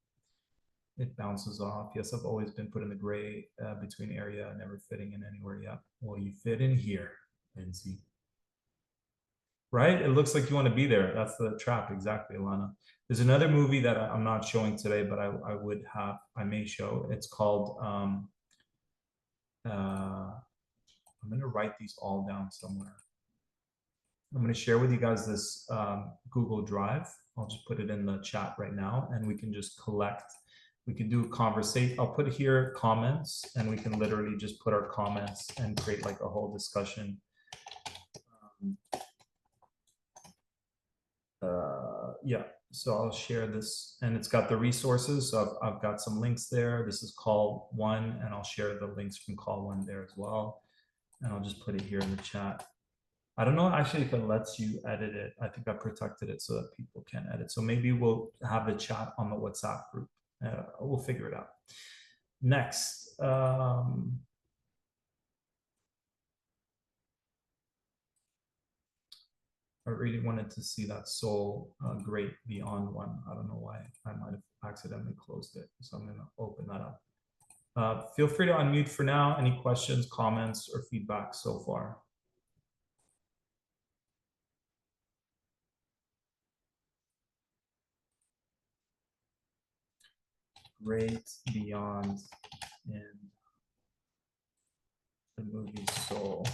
It bounces off. Yes, I've always been put in the gray between area, never fitting in anywhere. Yeah, well, you fit in here, Lindsay. Right? It looks like you want to be there. That's the trap. Exactly, Alana. There's another movie that I'm not showing today, but I may show. It's called, I'm going to write these all down somewhere. I'm going to share with you guys this Google Drive. I'll just put it in the chat right now, and we can just collect. We can do a conversation. I'll put here comments, and we can literally just put our comments and create like a whole discussion. Yeah, so I'll share this, and it's got the resources. So I've got some links there. This is call one, and I'll share the links from call one there as well. And I'll just put it here in the chat. I don't know actually if it lets you edit it. I think I protected it so that people can't edit. So maybe we'll have the chat on the WhatsApp group. We'll figure it out. Next. I really wanted to see that Soul Great Beyond one. I don't know why. I might have accidentally closed it. So I'm going to open that up. Feel free to unmute for now. Any questions, comments, or feedback so far? Great Beyond in the movie Soul.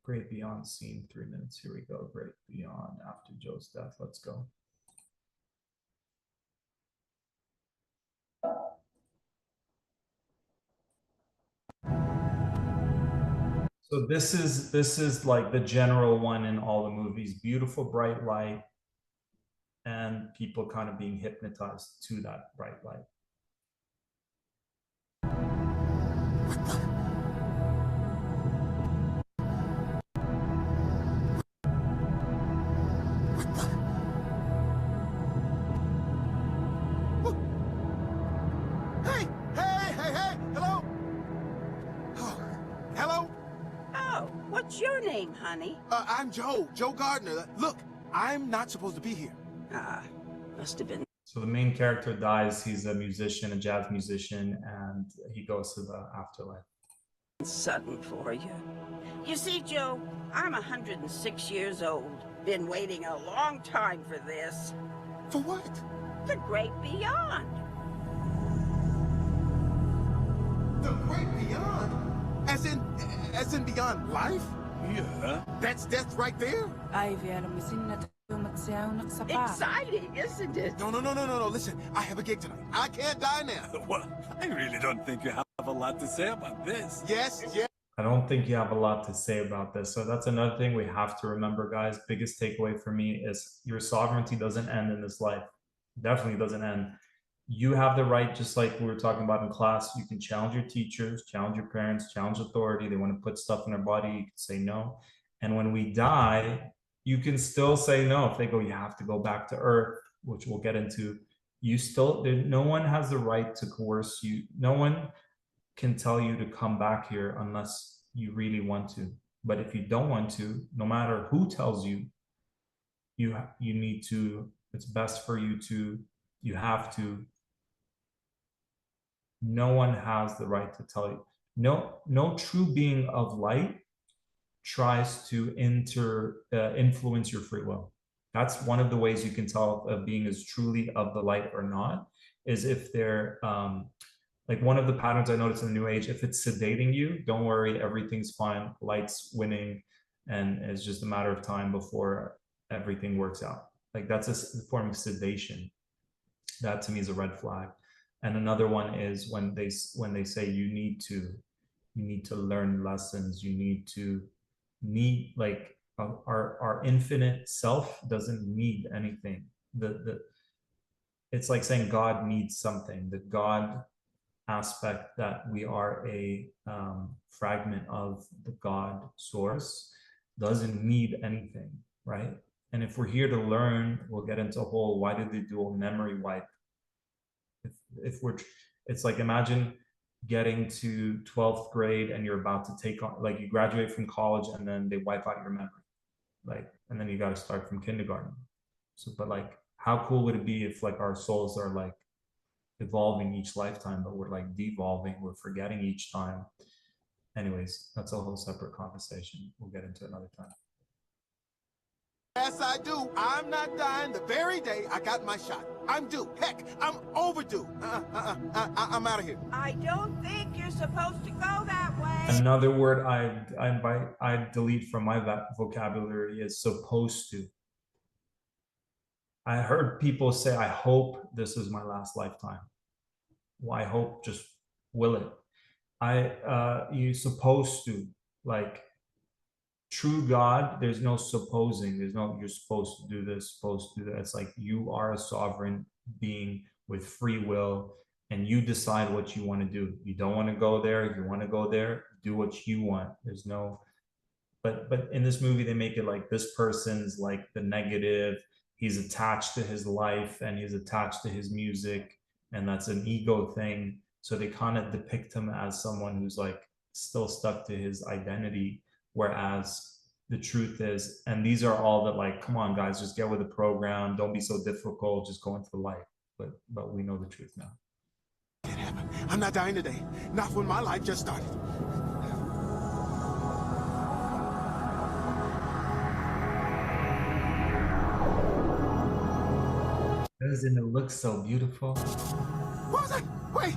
Great Beyond scene, 3 minutes. Here we go. Great Beyond after Joe's death. Let's go. So this is like the general one in all the movies. Beautiful bright light, and people kind of being hypnotized to that bright light. What the? What the? Hey! Hey! Hey! Hey! Hello? Oh, hello? Oh, what's your name, honey? I'm Joe Gardner. Look, I'm not supposed to be here. Must have been. So the main character dies. He's a musician, a jazz musician, and he goes to the afterlife. Sudden for you. You see, Joe, I'm 106 years old. Been waiting a long time for this. For what? The great beyond. The great beyond? As in beyond life? Yeah. That's death right there? Exciting, isn't it? No. Listen, I have a gig tonight. I can't die now. Well, I really don't think you have a lot to say about this. Yes. I don't think you have a lot to say about this. So that's another thing we have to remember, guys. Biggest takeaway for me is your sovereignty doesn't end in this life. Definitely doesn't end. You have the right, just like we were talking about in class, you can challenge your teachers, challenge your parents, challenge authority. They want to put stuff in our body, you can say no. And when we die, you can still say no. If they go, you have to go back to earth, which we'll get into, you still, no one has the right to coerce you. No one can tell you to come back here unless you really want to. But if you don't want to, no matter who tells you, you need to, it's best for you to, you have to. No one has the right to tell you. No true being of light tries to influence your free will. That's one of the ways you can tell if a being is truly of the light or not, is if they're, like one of the patterns I noticed in the New Age, if it's sedating you, don't worry, everything's fine, light's winning, and it's just a matter of time before everything works out. Like that's a form of sedation. That to me is a red flag. And another one is when they say you need to learn lessons, you need like our infinite self doesn't need anything. It's like saying God needs something. The God aspect that we are a fragment of the God source doesn't need anything, right? And if we're here to learn, we'll get into a whole, why did they do a memory wipe? If we're, it's like, imagine getting to 12th grade and you're about to take on, like you graduate from college and then they wipe out your memory. Like, and then you got to start from kindergarten. So, but like, how cool would it be if like our souls are like evolving each lifetime, but we're like devolving, we're forgetting each time. Anyways, that's a whole separate conversation. We'll get into another time. Yes, I do. I'm not dying the very day I got my shot. I'm due. Heck, I'm overdue. I'm out of here. I don't think you're supposed to go that way. Another word I delete from my vocabulary is supposed to. I heard people say, I hope this is my last lifetime. Well, I hope, just will it. You supposed to, like, true God, there's no supposing. There's no, you're supposed to do this, supposed to do that. It's like you are a sovereign being with free will, and you decide what you want to do. You don't want to go there. If you want to go there, do what you want. There's no, but in this movie, they make it like this person's like the negative. He's attached to his life and he's attached to his music, and that's an ego thing. So they kind of depict him as someone who's like still stuck to his identity. Whereas the truth is, and these are all that, like, come on guys, just get with the program, don't be so difficult, just go into the light. But we know the truth now. Can't happen. I'm not dying today. Not when my life just started. Doesn't it look so beautiful? What was that? Wait,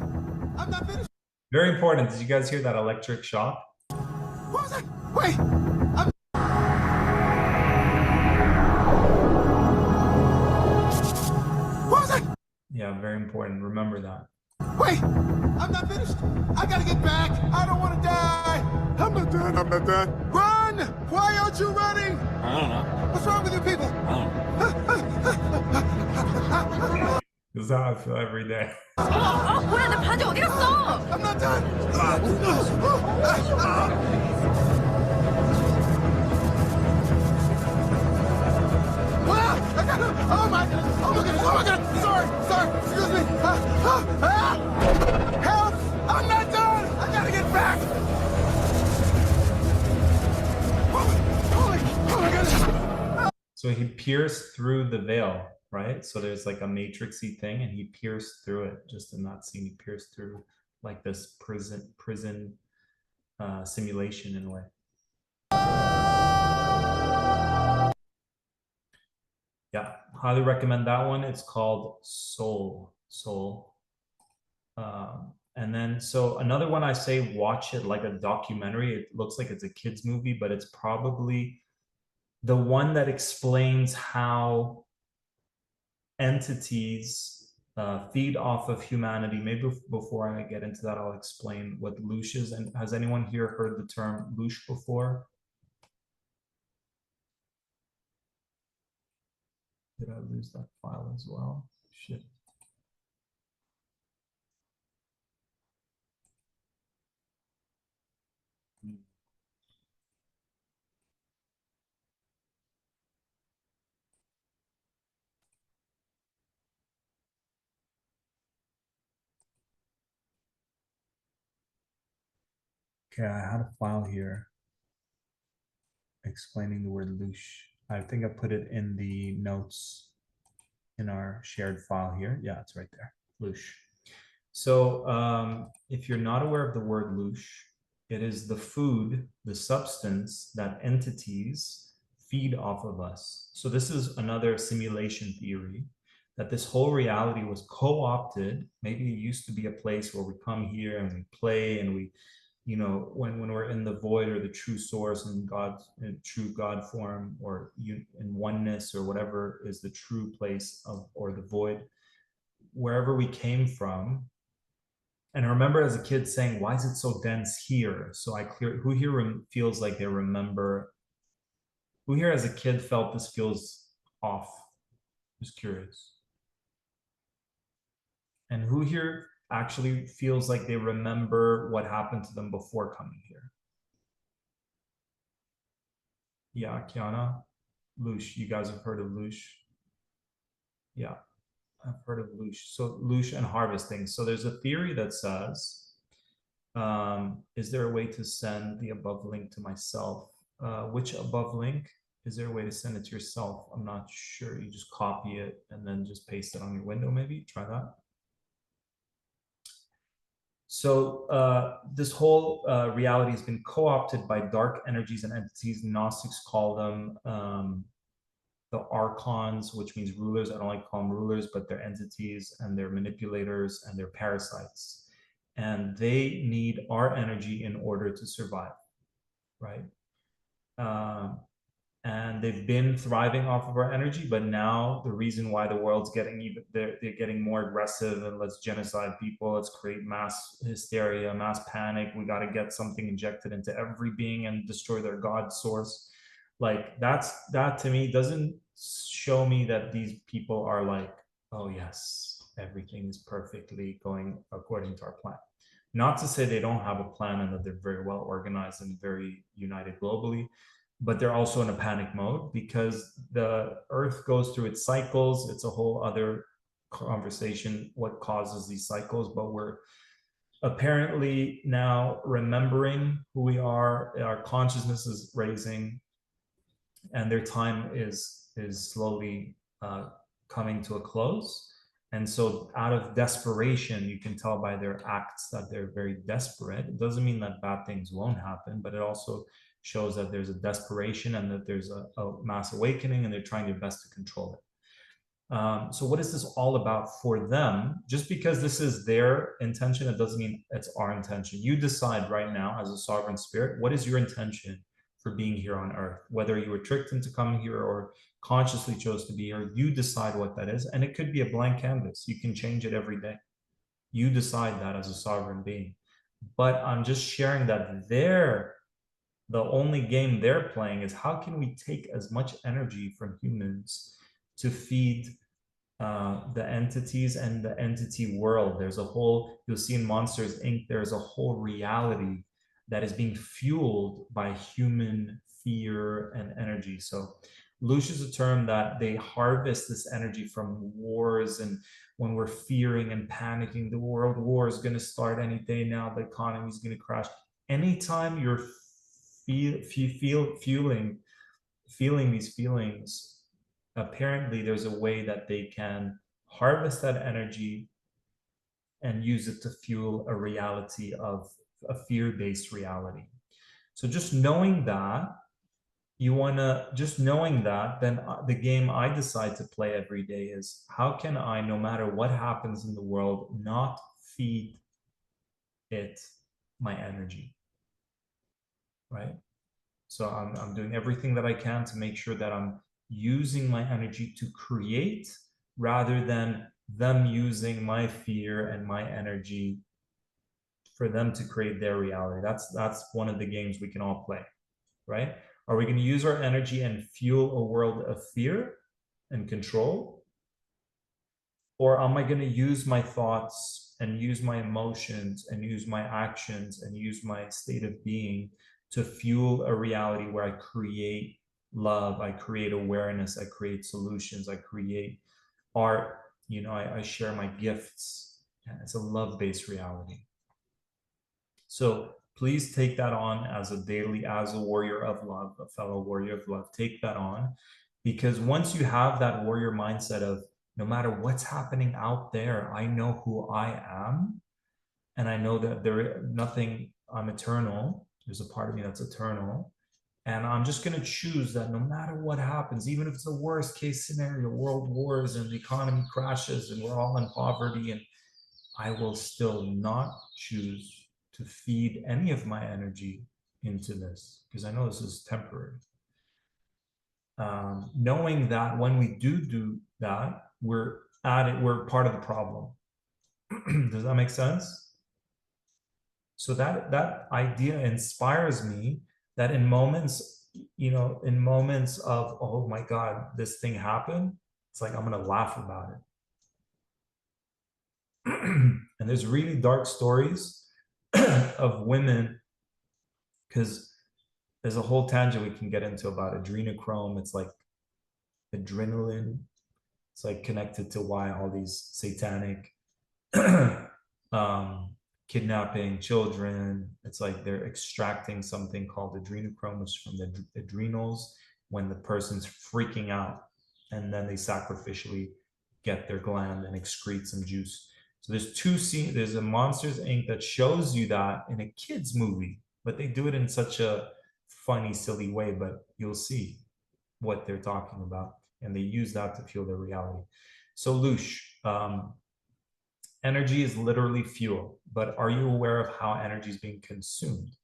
I'm not finished. Very important. Did you guys hear that electric shock? What was that? Wait, what was that? Yeah, very important. Remember that. Wait, I'm not finished. I gotta get back. I don't want to die. I'm not done. I'm not done. Run! Why aren't you running? I don't know. What's wrong with you people? I don't know. This is how I feel every day. 뭐야, 내 바지 어디 갔어? I'm not done. Oh my goodness! Oh my goodness! Oh my goodness! Sorry! Excuse me! Help! I'm not done! I gotta get back! Oh my goodness! So he pierced through the veil, right? So there's like a matrixy thing, and he pierced through it. Just in that scene, he pierced through like this prison simulation in a way. Yeah, highly recommend that one. It's called Soul. And then, so another one I say, watch it like a documentary. It looks like it's a kid's movie, but it's probably the one that explains how entities feed off of humanity. Maybe before I get into that, I'll explain what loosh is. And has anyone here heard the term loosh before? Did I lose that file as well? Shit. Okay, I had a file here explaining the word loosh. I think I put it in the notes in our shared file here. Yeah, it's right there, loosh. So if you're not aware of the word loosh, it is the food, the substance that entities feed off of us. So this is another simulation theory, that this whole reality was co-opted. Maybe it used to be a place where we come here and we play and we, you know, when we're in the void or the true source and God, in true God form, or in oneness, or whatever is the true place of, or the void, wherever we came from. And I remember as a kid saying, why is it so dense here? So who here feels like they remember, who here as a kid felt this feels off? Just curious. And who here actually feels like they remember what happened to them before coming here? Yeah, Kiana. Loosh. You guys have heard of Loosh? Yeah, I've heard of Loosh. So Loosh and harvesting. So there's a theory that says, is there a way to send the above link to myself? Which above link? Is there a way to send it to yourself? I'm not sure. You just copy it and then just paste it on your window, maybe. Try that. So this whole reality has been co-opted by dark energies and entities. Gnostics call them the archons, which means rulers. I don't like to call them rulers, but they're entities and they're manipulators and they're parasites. And they need our energy in order to survive, right? And they've been thriving off of our energy, but now the reason why the world's getting even, they're getting more aggressive and let's genocide people, let's create mass hysteria, mass panic. We got to get something injected into every being and destroy their God source. Like that to me doesn't show me that these people are like, oh yes, everything is perfectly going according to our plan. Not to say they don't have a plan and that they're very well organized and very united globally, but they're also in a panic mode because the earth goes through its cycles. It's a whole other conversation, what causes these cycles, but we're apparently now remembering who we are. Our consciousness is raising and their time is slowly coming to a close. And so out of desperation, you can tell by their acts that they're very desperate. It doesn't mean that bad things won't happen, but it also shows that there's a desperation and that there's a mass awakening and they're trying their best to control it. So what is this all about for them? Just because this is their intention, it doesn't mean it's our intention. You decide right now as a sovereign spirit, what is your intention for being here on earth? Whether you were tricked into coming here or consciously chose to be here, you decide what that is. And it could be a blank canvas. You can change it every day. You decide that as a sovereign being. But I'm just sharing that the only game they're playing is how can we take as much energy from humans to feed the entities and the entity world. There's a whole, you'll see in Monsters, Inc., there's a whole reality that is being fueled by human fear and energy. So Loosh is a term that they harvest this energy from wars, and when we're fearing and panicking, the world war is going to start any day now, the economy is going to crash. Anytime you're feeling these feelings, apparently there's a way that they can harvest that energy and use it to fuel a reality of a fear-based reality. So just knowing that, then the game I decide to play every day is how can I, no matter what happens in the world, not feed it my energy, right? So I'm doing everything that I can to make sure that I'm using my energy to create rather than them using my fear and my energy for them to create their reality. That's one of the games we can all play, right? Are we going to use our energy and fuel a world of fear and control? Or am I going to use my thoughts and use my emotions and use my actions and use my state of being to fuel a reality where I create love, I create awareness, I create solutions, I create art, you know, I share my gifts. It's a love-based reality. So please take that on as a daily, as a warrior of love, a fellow warrior of love. Take that on, because once you have that warrior mindset of no matter what's happening out there, I know who I am, and I know that there is nothing, I'm eternal. There's a part of me that's eternal. And I'm just going to choose that no matter what happens, even if it's the worst case scenario, world wars and the economy crashes and we're all in poverty, and I will still not choose to feed any of my energy into this, because I know this is temporary. Knowing that when we do that, we're part of the problem. Does that make sense? So that idea inspires me that in moments, in moments of, oh my God, this thing happened, it's like, I'm going to laugh about it. And there's really dark stories of women, because there's a whole tangent we can get into about adrenochrome. It's like adrenaline. It's like connected to why all these satanic kidnapping children. It's like they're extracting something called adrenochrome from the adrenals when the person's freaking out, and then they sacrificially get their gland and excrete some juice. So there's two scenes. There's a Monsters Inc. that shows you that in a kid's movie, but they do it in such a funny, silly way, but you'll see what they're talking about. And they use that to fuel their reality. So Lush, energy is literally fuel, but are you aware of how energy is being consumed?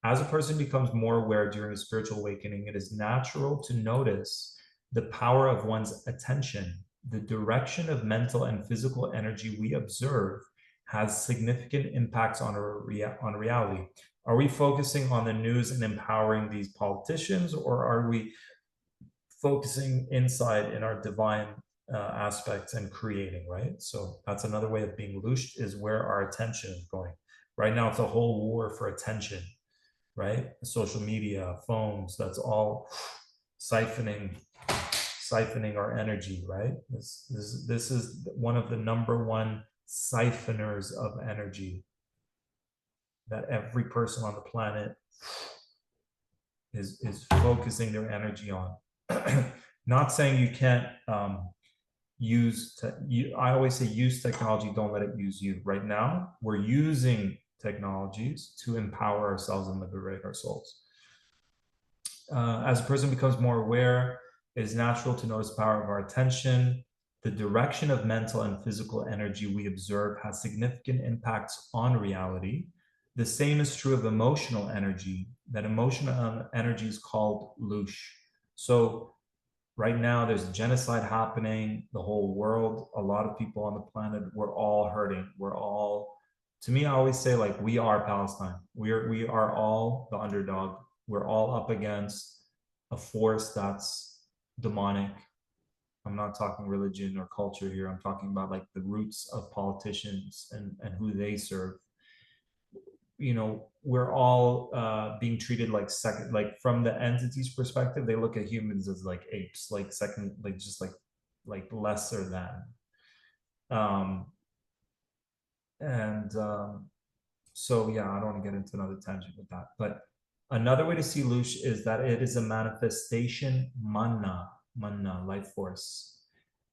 As a person becomes more aware during a spiritual awakening, it is natural to notice the power of one's attention. The direction of mental and physical energy we observe has significant impacts on reality. Are we focusing on the news and empowering these politicians, or are we focusing inside in our divine aspects and creating, right? So that's another way of being lushed, is where our attention is going. Right now, it's a whole war for attention, right? Social media, phones, that's all siphoning our energy, right? This is one of the number one siphoners of energy that every person on the planet is focusing their energy on. Not saying you can't I always say use technology, don't let it use you. Right now, we're using technologies to empower ourselves and liberate our souls. As a person becomes more aware, it is natural to notice the power of our attention. The direction of mental and physical energy we observe has significant impacts on reality. The same is true of emotional energy. That emotional energy is called lush. So right now there's a genocide happening, the whole world, a lot of people on the planet, we're all hurting. To me, I always say, like, we are Palestine. We are all the underdog. We're all up against a force that's demonic. I'm not talking religion or culture here. I'm talking about like the roots of politicians and who they serve. You know, we're all being treated like second, like from the entity's perspective, they look at humans as like apes, like second, like just like lesser than. So yeah, I don't want to get into another tangent with that. But another way to see Lush is that it is a manifestation, manna, life force.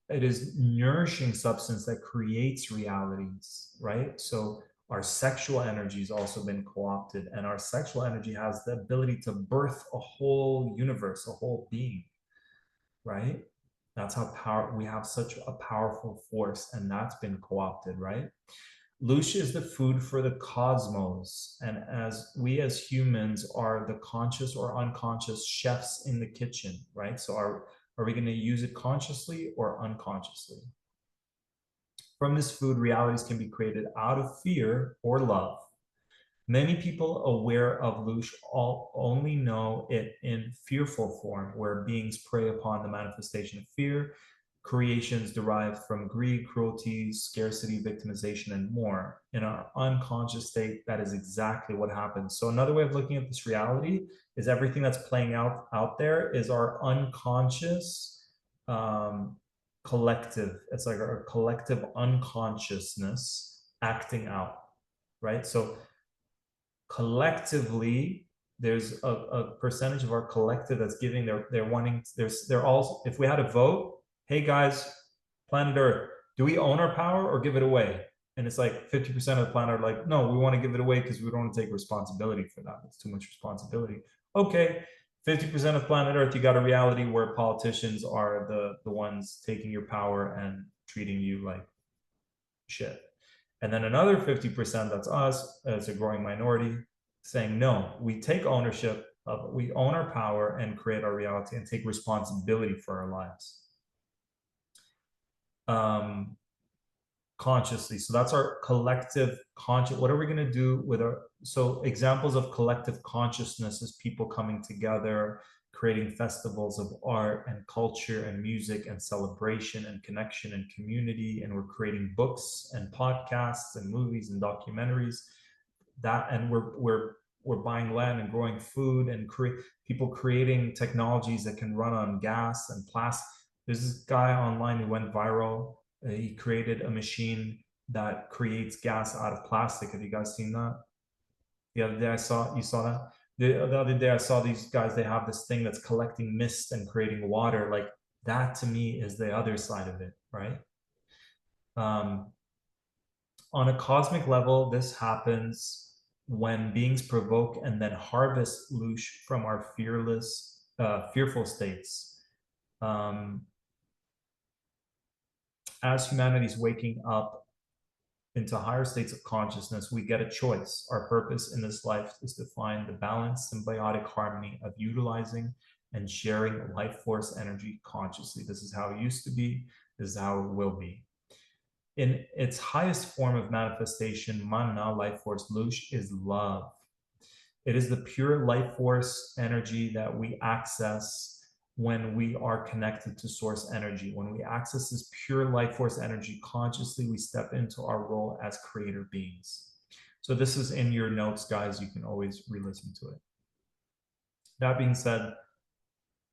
It is nourishing substance that creates realities, right? So our sexual energy has also been co-opted, and our sexual energy has the ability to birth a whole universe, a whole being, right? That's how we have such a powerful force, and that's been co-opted, right? Lush is the food for the cosmos, and as humans are the conscious or unconscious chefs in the kitchen, right? So are we going to use it consciously or unconsciously? From this food, realities can be created out of fear or love. Many people aware of Lush only know it in fearful form, where beings prey upon the manifestation of fear, creations derived from greed, cruelty, scarcity, victimization, and more. In our unconscious state, that is exactly what happens. So another way of looking at this reality is everything that's playing out there is our unconscious collective. It's like our collective unconsciousness acting out, right? So collectively, there's a percentage of our collective that's giving they're all, if we had a vote, hey guys, planet Earth, do we own our power or give it away? And it's like 50% of the planet are like, no, we want to give it away because we don't want to take responsibility for that. It's too much responsibility. Okay, 50% of planet Earth, you got a reality where politicians are the ones taking your power and treating you like shit. And then another 50%, that's us, as a growing minority, saying, no, we take ownership of, we own our power and create our reality and take responsibility for our lives. Consciously. So that's our collective conscious. What are we going to do with our, so examples of collective consciousness is people coming together, creating festivals of art and culture and music and celebration and connection and community. And we're creating books and podcasts and movies and documentaries that, and we're we're buying land and growing food and people creating technologies that can run on gas and plastic. There's this guy online who went viral. He created a machine that creates gas out of plastic. Have you guys seen that? The other day you saw that? The other day I saw these guys, they have this thing that's collecting mist and creating water. Like that to me is the other side of it, right? On a cosmic level, this happens when beings provoke and then harvest loosh from our fearful states. As humanity's waking up into higher states of consciousness, we get a choice. Our purpose in this life is to find the balanced, symbiotic harmony of utilizing and sharing life force energy consciously. This is how it used to be. This is how it will be. In its highest form of manifestation, Mana, life force, Loosh, is love. It is the pure life force energy that we access when we are connected to source energy. When we access this pure life force energy consciously, we step into our role as creator beings. So this is in your notes, guys. You can always re-listen to it. That being said,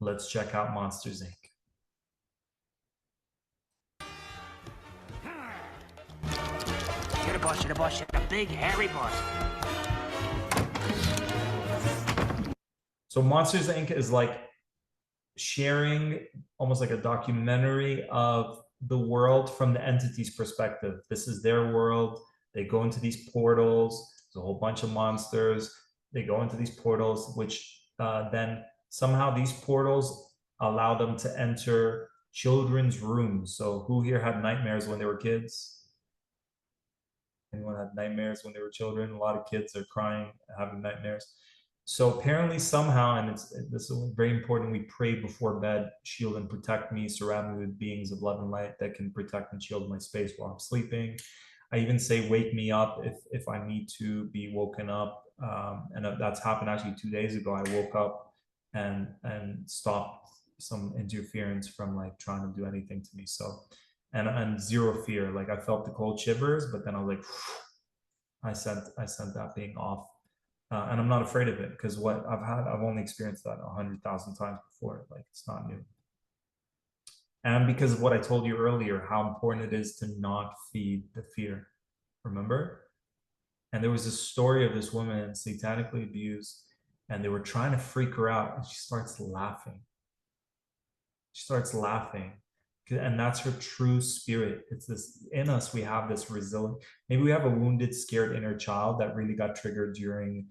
let's check out Monsters, Inc. You're the boss, you're the boss, you're the big hairy boss. So Monsters, Inc. is like sharing almost like a documentary of the world from the entity's perspective. This is their world. They go into these portals. There's a whole bunch of monsters. They go into these portals, which then somehow these portals allow them to enter children's rooms. So who here had nightmares when they were kids? Anyone had nightmares when they were children? A lot of kids are crying, having nightmares. So apparently somehow, and this is very important, we pray before bed, shield and protect me, surround me with beings of love and light that can protect and shield my space while I'm sleeping. I even say, wake me up if I need to be woken up. And that's happened actually 2 days ago. I woke up and stopped some interference from like trying to do anything to me. So, and zero fear. Like I felt the cold shivers, but then I was like, I sent that being off. And I'm not afraid of it because what I've only experienced that 100,000 times before. Like it's not new. And because of what I told you earlier, how important it is to not feed the fear. Remember? And there was a story of this woman satanically abused, and they were trying to freak her out, and she starts laughing. She starts laughing. And that's her true spirit. It's this in us. We have this resilient. Maybe we have a wounded, scared inner child that really got triggered during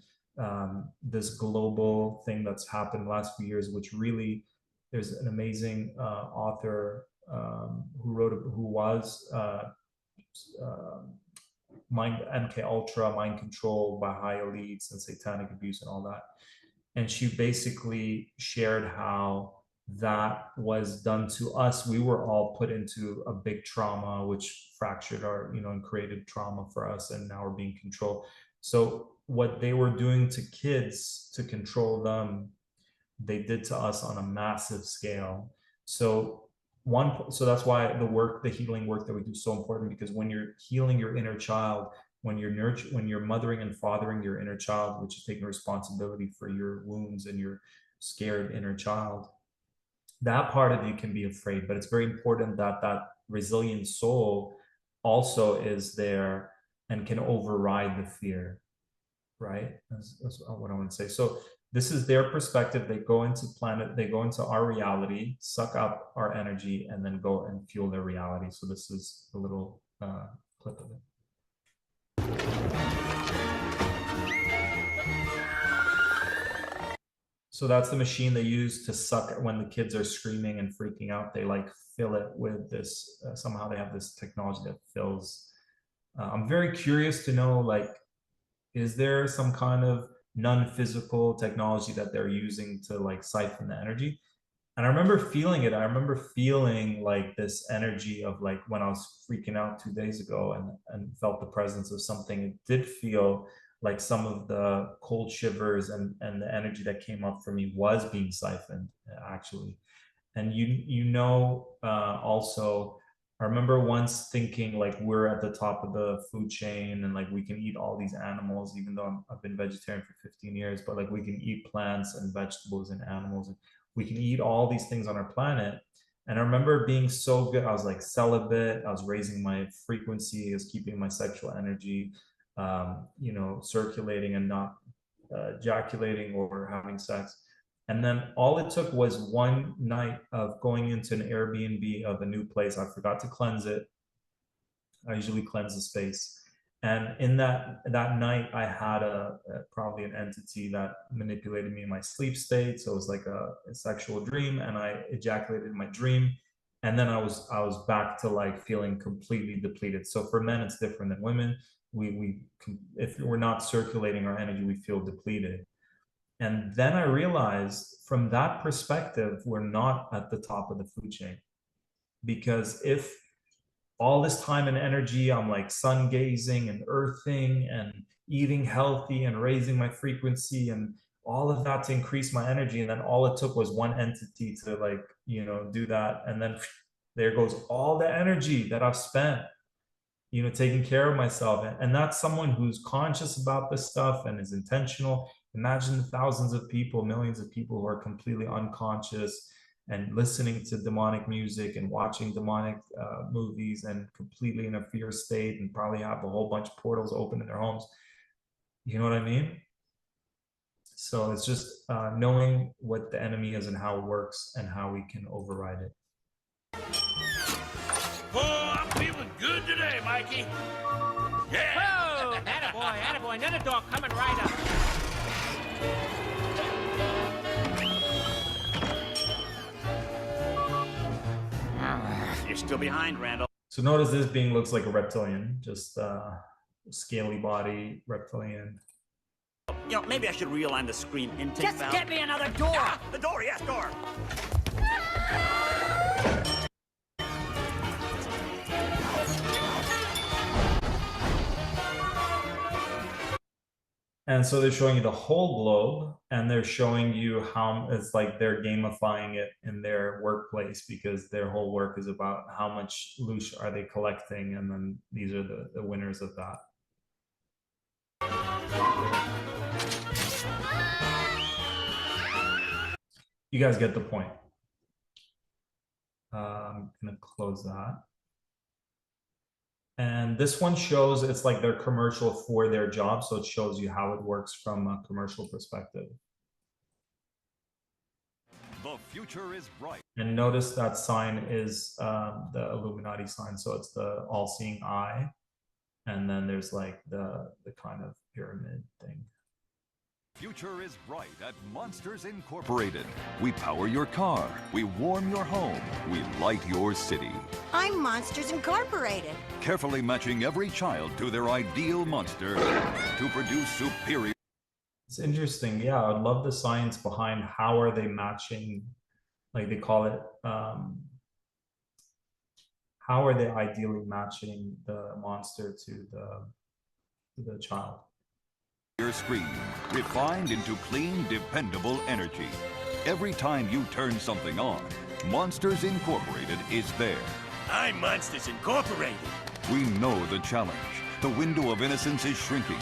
this global thing that's happened the last few years. Which really, there's an amazing author who was MK Ultra, mind control by high elites and satanic abuse and all that. And she basically shared how that was done to us. We were all put into a big trauma, which fractured our, and created trauma for us. And now we're being controlled. So what they were doing to kids to control them, they did to us on a massive scale. So that's why the healing work that we do is so important, because when you're healing your inner child, when you're mothering and fathering your inner child, which is taking responsibility for your wounds and your scared inner child, that part of you can be afraid, but it's very important that that resilient soul also is there and can override the fear, right? That's what I want to say. So this is their perspective. They go into our reality, suck up our energy, and then go and fuel their reality. So this is a little clip of it. So that's the machine they use to suck when the kids are screaming and freaking out. They like fill it with this, somehow they have this technology that fills. I'm very curious to know, like, is there some kind of non-physical technology that they're using to like siphon the energy? And I remember feeling it. I remember feeling like this energy of like when I was freaking out 2 days ago and felt the presence of something. It did feel like some of the cold shivers and the energy that came up for me was being siphoned, actually. And also I remember once thinking like we're at the top of the food chain and like we can eat all these animals, even though I've been vegetarian for 15 years, but like we can eat plants and vegetables and animals, and we can eat all these things on our planet. And I remember being so good. I was like celibate. I was raising my frequency. I was keeping my sexual energy, you know, circulating and not ejaculating or having sex. And then all it took was one night of going into an Airbnb of a new place. I forgot to cleanse it. I usually cleanse the space. And in that night, I had probably an entity that manipulated me in my sleep state. So it was like a sexual dream, and I ejaculated in my dream. And then I was back to like feeling completely depleted. So for men, it's different than women. If we're not circulating our energy, we feel depleted. And then I realized from that perspective, we're not at the top of the food chain. Because if all this time and energy, I'm like sun gazing and earthing and eating healthy and raising my frequency and all of that to increase my energy. And then all it took was one entity to like, you know, do that. And then there goes all the energy that I've spent, you know, taking care of myself. And that's someone who's conscious about this stuff and is intentional. Imagine thousands of people, millions of people who are completely unconscious and listening to demonic music and watching demonic movies and completely in a fear state, and probably have a whole bunch of portals open in their homes. You know what I mean? So it's just knowing what the enemy is and how it works and how we can override it. Oh, I'm feeling good today, Mikey. Yeah. Whoa, attaboy, attaboy. Another dog coming right up. You're still behind, Randall. So notice this being looks like a reptilian, just scaly body, reptilian. You know, maybe I should realign the screen intake Just valve. get me another door. Ah, the door, yes, door. And so they're showing you the whole globe, and they're showing you how it's like they're gamifying it in their workplace, because their whole work is about how much loot are they collecting, and then these are the winners of that. You guys get the point. I'm gonna close that. And this one shows it's like their commercial for their job. So it shows you how it works from a commercial perspective. The future is bright. And notice that sign is the Illuminati sign. So it's the all-seeing eye. And then there's like the kind of pyramid thing. Future is bright at Monsters Incorporated. We power your car. We warm your home. We light your city. I'm Monsters Incorporated. Carefully matching every child to their ideal monster to produce superior. It's interesting. Yeah, I love the science behind how are they matching, like they call it, how are they ideally matching the monster to the child? Your screen, refined into clean, dependable energy. Every time you turn something on, Monsters Incorporated is there. I'm Monsters Incorporated. We know the challenge. The window of innocence is shrinking.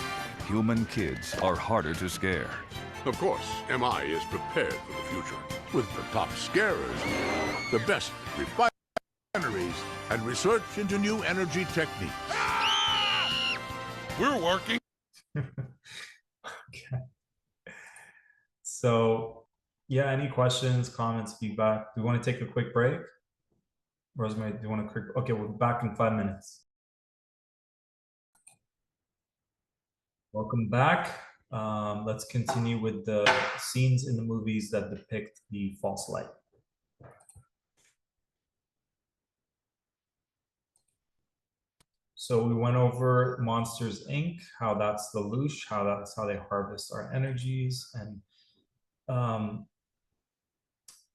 Human kids are harder to scare. Of course, MI is prepared for the future. With the top scarers, the best refineries, and research into new energy techniques. Ah! We're working. Okay. So, yeah, any questions, comments, feedback? Do we want to take a quick break? Rosemary, do you want to quick? Okay, we'll be back in 5 minutes. Welcome back. Let's continue with the scenes in the movies that depict the false light. So we went over Monsters Inc., how that's the loosh, how that's how they harvest our energies. And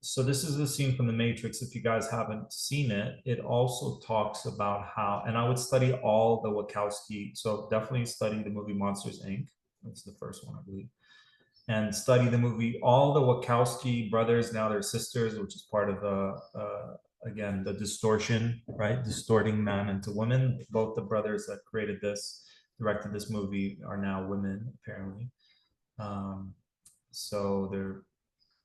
so this is the scene from The Matrix. If you guys haven't seen it, it also talks about how, and I would study all the Wachowski, so definitely study the movie Monsters Inc. That's the first one, I believe. And study the movie, all the Wachowski brothers, now they're sisters, which is part of again, the distortion, right? Distorting man into women. Both the brothers that created this, directed this movie, are now women, apparently. So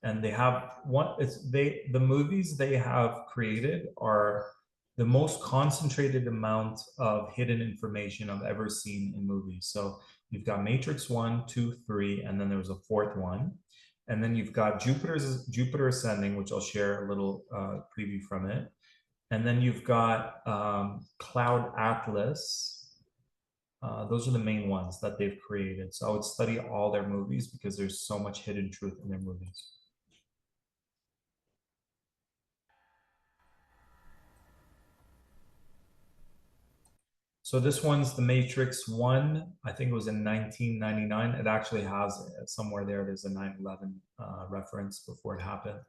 they have the movies they have created are the most concentrated amount of hidden information I've ever seen in movies. So you've got Matrix 1, 2, 3, and then there was a fourth one. And then you've got Jupiter Ascending, which I'll share a little preview from it. And then you've got Cloud Atlas. Those are the main ones that they've created. So I would study all their movies because there's so much hidden truth in their movies. So this one's The Matrix 1. I think it was in 1999. It actually has somewhere there's a 9/11 reference before it happened.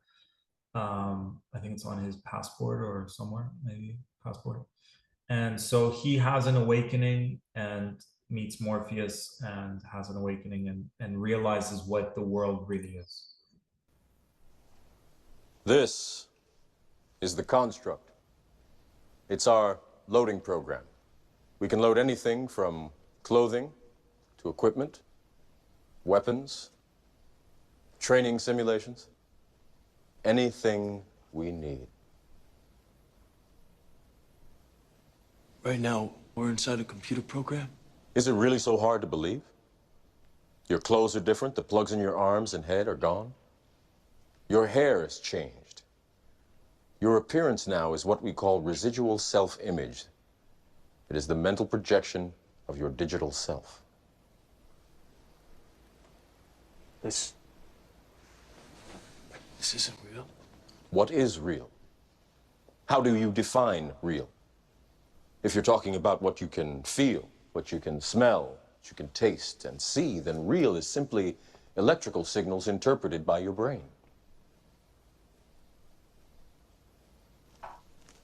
I think it's on his passport or somewhere, maybe passport. And so he has an awakening and meets Morpheus and has an awakening and realizes what the world really is. This is the construct. It's our loading program. We can load anything from clothing to equipment, weapons, training simulations, anything we need. Right now, we're inside a computer program? Is it really so hard to believe? Your clothes are different, the plugs in your arms and head are gone. Your hair has changed. Your appearance now is what we call residual self-image. It is the mental projection of your digital self. This isn't real. What is real? How do you define real? If you're talking about what you can feel, what you can smell, what you can taste and see, then real is simply electrical signals interpreted by your brain.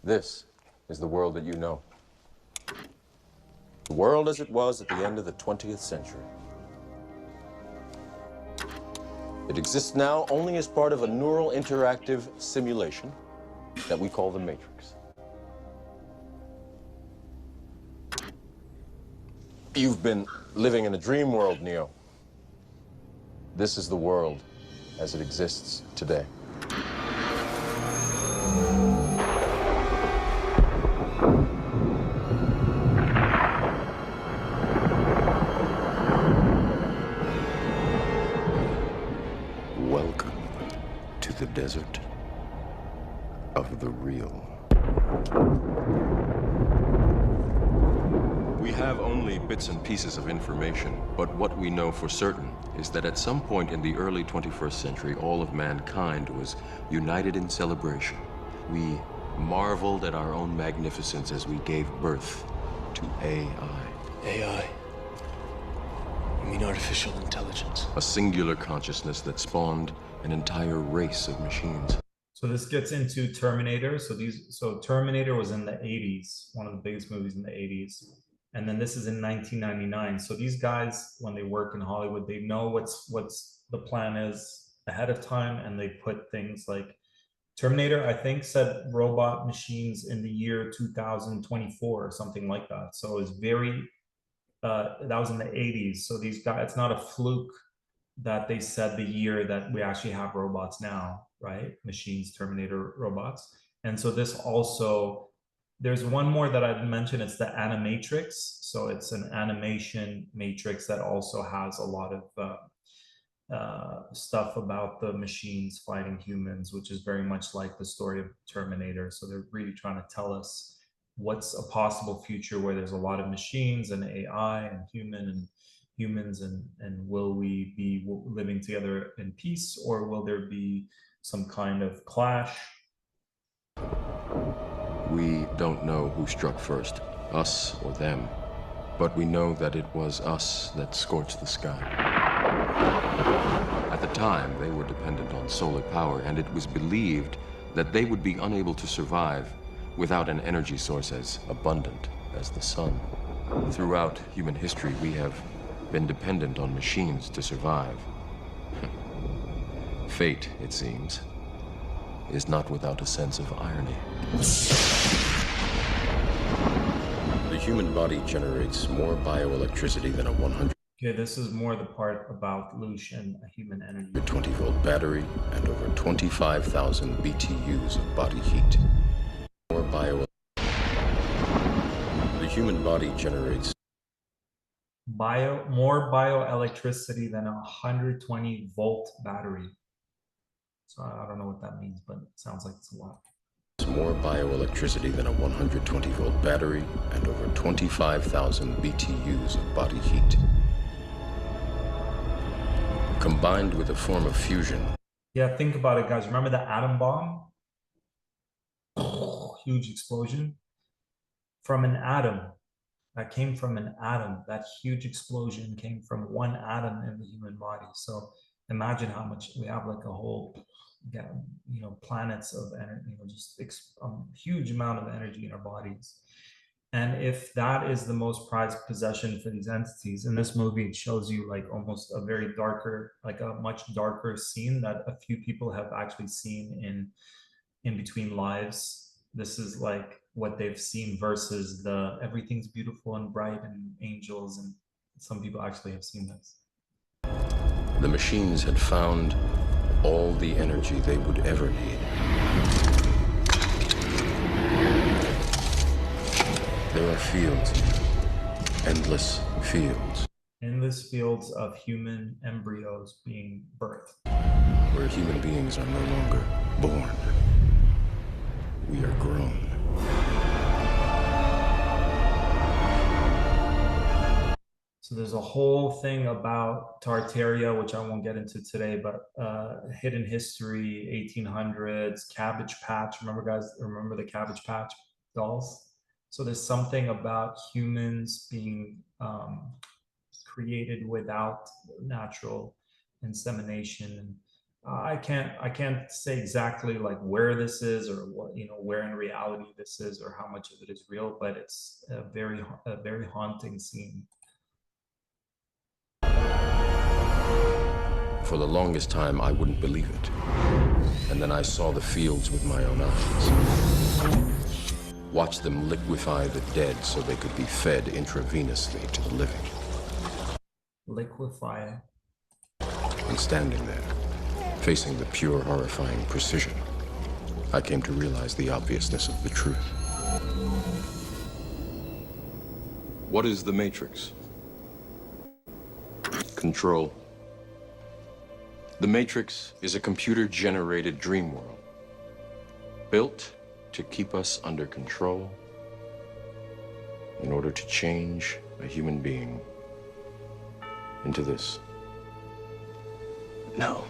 This is the world that you know. The world as it was at the end of the 20th century. It exists now only as part of a neural interactive simulation that we call the Matrix. You've been living in a dream world, Neo. This is the world as it exists today. Welcome to the desert of the real. We have only bits and pieces of information, but what we know for certain is that at some point in the early 21st century, all of mankind was united in celebration. We marveled at our own magnificence as we gave birth to AI. AI? You mean artificial intelligence? A singular consciousness that spawned an entire race of machines. So this gets into Terminator. So Terminator was in the 80s, one of the biggest movies in the 80s. And then this is in 1999. So these guys, when they work in Hollywood, they know what's the plan is ahead of time, and they put things like Terminator, I think, said robot machines in the year 2024 or something like that. So it's very that was in the 80s. So these guys, it's not a fluke that they said the year that we actually have robots now, right? Machines, Terminator robots. And so this also, there's one more that I'd mention. It's the Animatrix. So it's an animation matrix that also has a lot of stuff about the machines fighting humans, which is very much like the story of Terminator. So they're really trying to tell us what's a possible future where there's a lot of machines and AI and humans, and will we be living together in peace, or will there be some kind of clash? We don't know who struck first, us or them, but we know that it was us that scorched the sky. At the time, they were dependent on solar power, and it was believed that they would be unable to survive without an energy source as abundant as the sun. Throughout human history, we have been dependent on machines to survive. Fate, it seems, is not without a sense of irony. The human body generates more bioelectricity than a 120 Okay, this is more the part about Lucian, a human energy. volt battery and over 25,000 BTUs of body heat. The human body generates more bioelectricity than a 120 volt battery. So I don't know what that means, but it sounds like it's a lot. more bioelectricity than a 120 volt battery and over 25,000 BTUs of body heat. Combined with a form of fusion. Yeah, think about it, guys. Remember the atom bomb? Huge explosion from an atom. That came from an atom. That huge explosion came from one atom in the human body. So imagine how much we have, like a whole, planets of energy, just huge amount of energy in our bodies. And if that is the most prized possession for these entities, in this movie, it shows you like almost a very darker, like a much darker scene that a few people have actually seen in between lives. This is like what they've seen versus the everything's beautiful and bright and angels, and some people actually have seen this. The machines had found all the energy they would ever need. There are fields, endless fields. Endless fields of human embryos being birthed. Where human beings are no longer born. We are grown. So there's a whole thing about Tartaria, which I won't get into today, but hidden history, 1800s, Cabbage Patch. Remember, guys? Remember the Cabbage Patch dolls? So there's something about humans being created without natural insemination. I can't say exactly like where this is or what, where in reality this is or how much of it is real, but it's a very haunting scene. For the longest time, I wouldn't believe it. And then I saw the fields with my own eyes. Watched them liquefy the dead so they could be fed intravenously to the living. Liquefy. And standing there, facing the pure, horrifying precision, I came to realize the obviousness of the truth. What is the Matrix? Control. The Matrix is a computer-generated dream world, built to keep us under control in order to change a human being into this. No.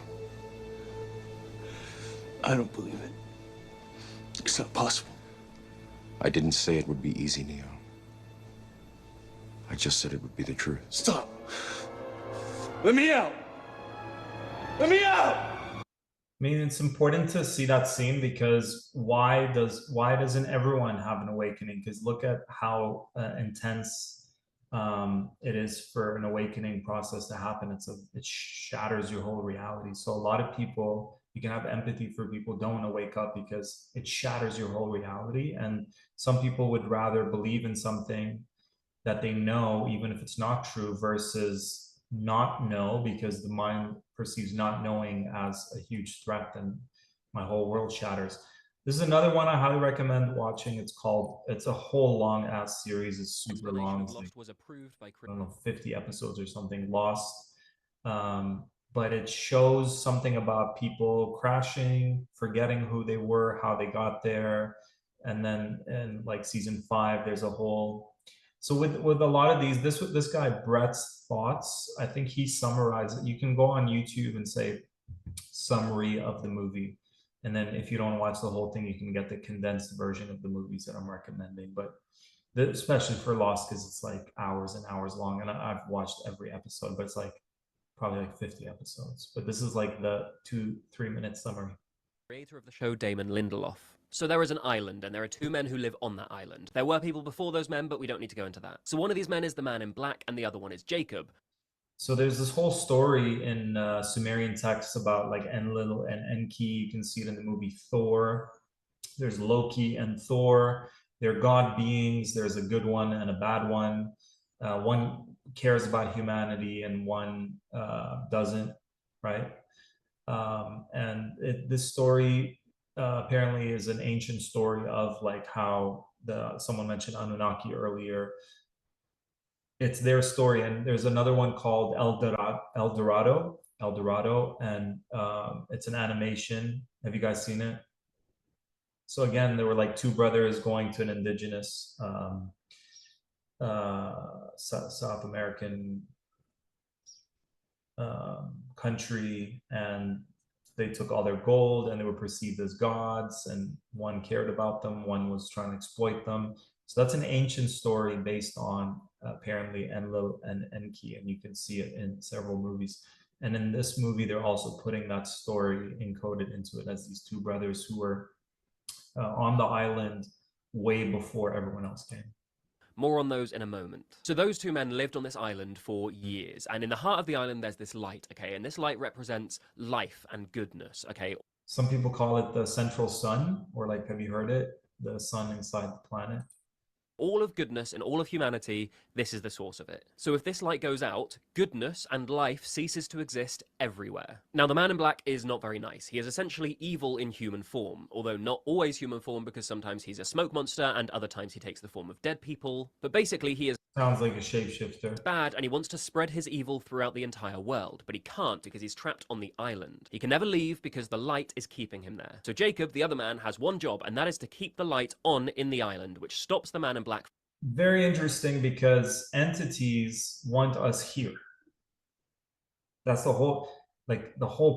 I don't believe it. It's not possible. I didn't say it would be easy, Neo. I just said it would be the truth. Stop. Let me out. Let me out. I mean, it's important to see that scene because why doesn't everyone have an awakening? Because look at how intense it is for an awakening process to happen. It shatters your whole reality. So a lot of people, you can have empathy for people don't want to wake up because it shatters your whole reality. And some people would rather believe in something that they know, even if it's not true, versus not know, because the mind perceives not knowing as a huge threat and my whole world shatters. This is another one I highly recommend watching. It's a whole long ass series. It's super long. It's like, was approved by I don't know, 50 episodes or something. Lost. But it shows something about people crashing, forgetting who they were, how they got there. And then in like season 5, there's a whole. So with a lot of these, this guy Brett's thoughts, I think he summarized it. You can go on YouTube and say summary of the movie, and then if you don't watch the whole thing, you can get the condensed version of the movies that I'm recommending. But especially for Lost, because it's like hours and hours long, and I've watched every episode, but it's like probably like 50 episodes. But this is like the 2-3 minute summary. Creator of the show, Damon Lindelof. So there is an island, and there are 2 men who live on that island. There were people before those men, but we don't need to go into that. So one of these men is the man in black, and the other one is Jacob. So there's this whole story in Sumerian texts about like Enlil and Enki. You can see it in the movie Thor. There's Loki and Thor. They're god beings. There's a good one and a bad one. One cares about humanity and one doesn't, right? This story apparently is an ancient story of like how someone mentioned Anunnaki earlier. It's their story, and there's another one called El Dorado, and it's an animation. Have you guys seen it? So again, there were like two brothers going to an indigenous South American country, and they took all their gold, and they were perceived as gods, and one cared about them, one was trying to exploit them. So that's an ancient story based on apparently Enlil and Enki, and you can see it in several movies. And in this movie, they're also putting that story encoded into it as these two brothers who were on the island way before everyone else came. More on those in a moment. So those two men lived on this island for years, and in the heart of the island there's this light, okay? And this light represents life and goodness, okay? Some people call it the central sun, or like, have you heard it? The sun inside the planet. All of goodness and all of humanity, this is the source of it. So if this light goes out, goodness and life ceases to exist everywhere. Now, the man in black is not very nice. He is essentially evil in human form, although not always human form, because sometimes he's a smoke monster and other times he takes the form of dead people. But basically, he is Sounds like a shapeshifter. bad, and he wants to spread his evil throughout the entire world, but he can't because he's trapped on the island. He can never leave because the light is keeping him there. So Jacob, the other man, has one job, and that is to keep the light on in the island, which stops the man in black. Very interesting, because entities want us here. That's the whole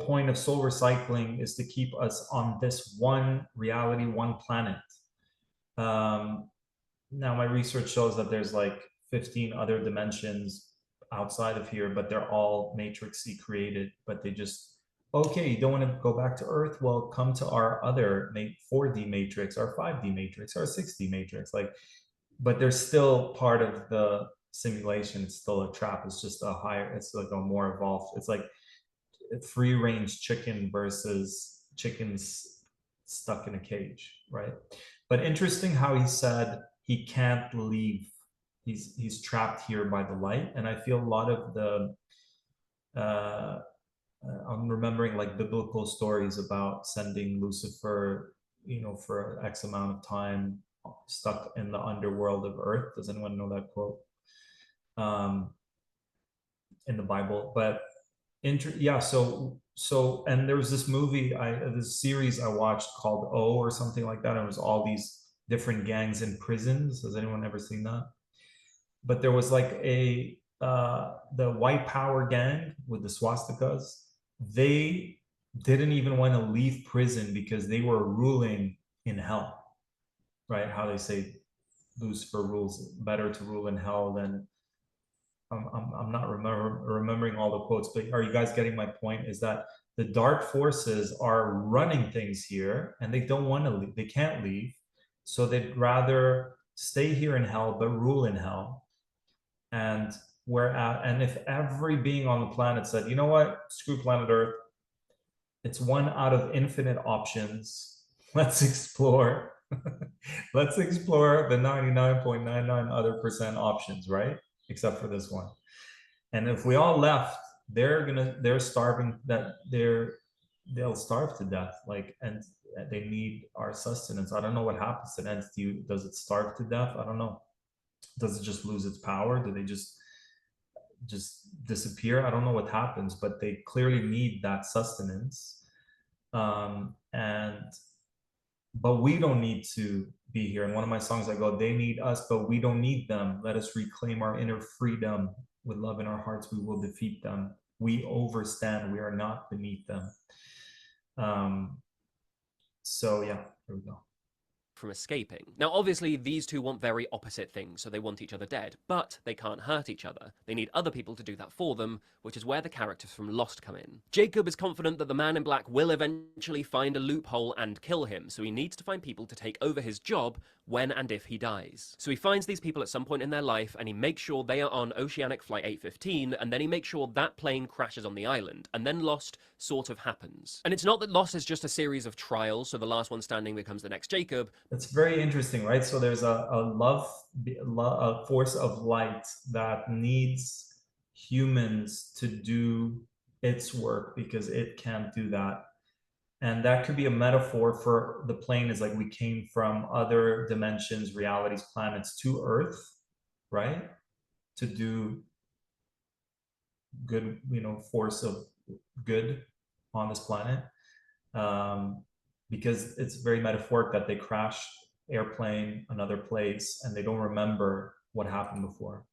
point of soul recycling, is to keep us on this one reality, one planet. Now my research shows that there's like 15 other dimensions outside of here, but they're all matrixy created, but they just, okay, you don't want to go back to Earth? Well, come to our other 4D matrix, our 5D matrix, our 6D matrix. Like, but they're still part of the simulation. It's still a trap. It's just it's like a more evolved, it's like free range chicken versus chickens stuck in a cage, right? But interesting how he said he can't leave. He's trapped here by the light. And I feel a lot of the, I'm remembering like biblical stories about sending Lucifer, for X amount of time, stuck in the underworld of Earth. Does anyone know that quote in the Bible? But yeah, so and there was this movie, this series I watched called O or something like that. And it was all these different gangs in prisons. Has anyone ever seen that? But there was like the white power gang with the swastikas. They didn't even want to leave prison because they were ruling in hell, right? How they say Lucifer rules, better to rule in hell than, I'm not remembering all the quotes, but are you guys getting my point? Is that the dark forces are running things here, and they don't want to leave, they can't leave. So they'd rather stay here in hell, but rule in hell. And if every being on the planet said, you know what, screw planet Earth, it's one out of infinite options, let's explore. Let's explore the 99.99 other % options, right? Except for this one. And if we all left, they're starving, they'll starve to death, like, and they need our sustenance. I don't know what happens to an entity. Does it starve to death? I don't know. Does it just lose its power? Do they just disappear? I don't know what happens, but they clearly need that sustenance. But we don't need to be here. In one of my songs, I go, they need us, but we don't need them. Let us reclaim our inner freedom. With love in our hearts, we will defeat them. We overstand. We are not beneath them. So yeah, here we go. From escaping. Now, obviously, these two want very opposite things, so they want each other dead, but they can't hurt each other. They need other people to do that for them, which is where the characters from Lost come in. Jacob is confident that the man in black will eventually find a loophole and kill him, so he needs to find people to take over his job, when and if he dies. So he finds these people at some point in their life and he makes sure they are on Oceanic Flight 815, and then he makes sure that plane crashes on the island, and then Lost sort of happens. And it's not that Lost is just a series of trials, so the last one standing becomes the next Jacob. It's very interesting, right? So there's a force of light that needs humans to do its work because it can't do that. And that could be a metaphor for the plane is like we came from other dimensions, realities, planets to Earth, right? To do good, force of good on this planet. Because it's very metaphoric that they crashed airplane, another place, and they don't remember what happened before.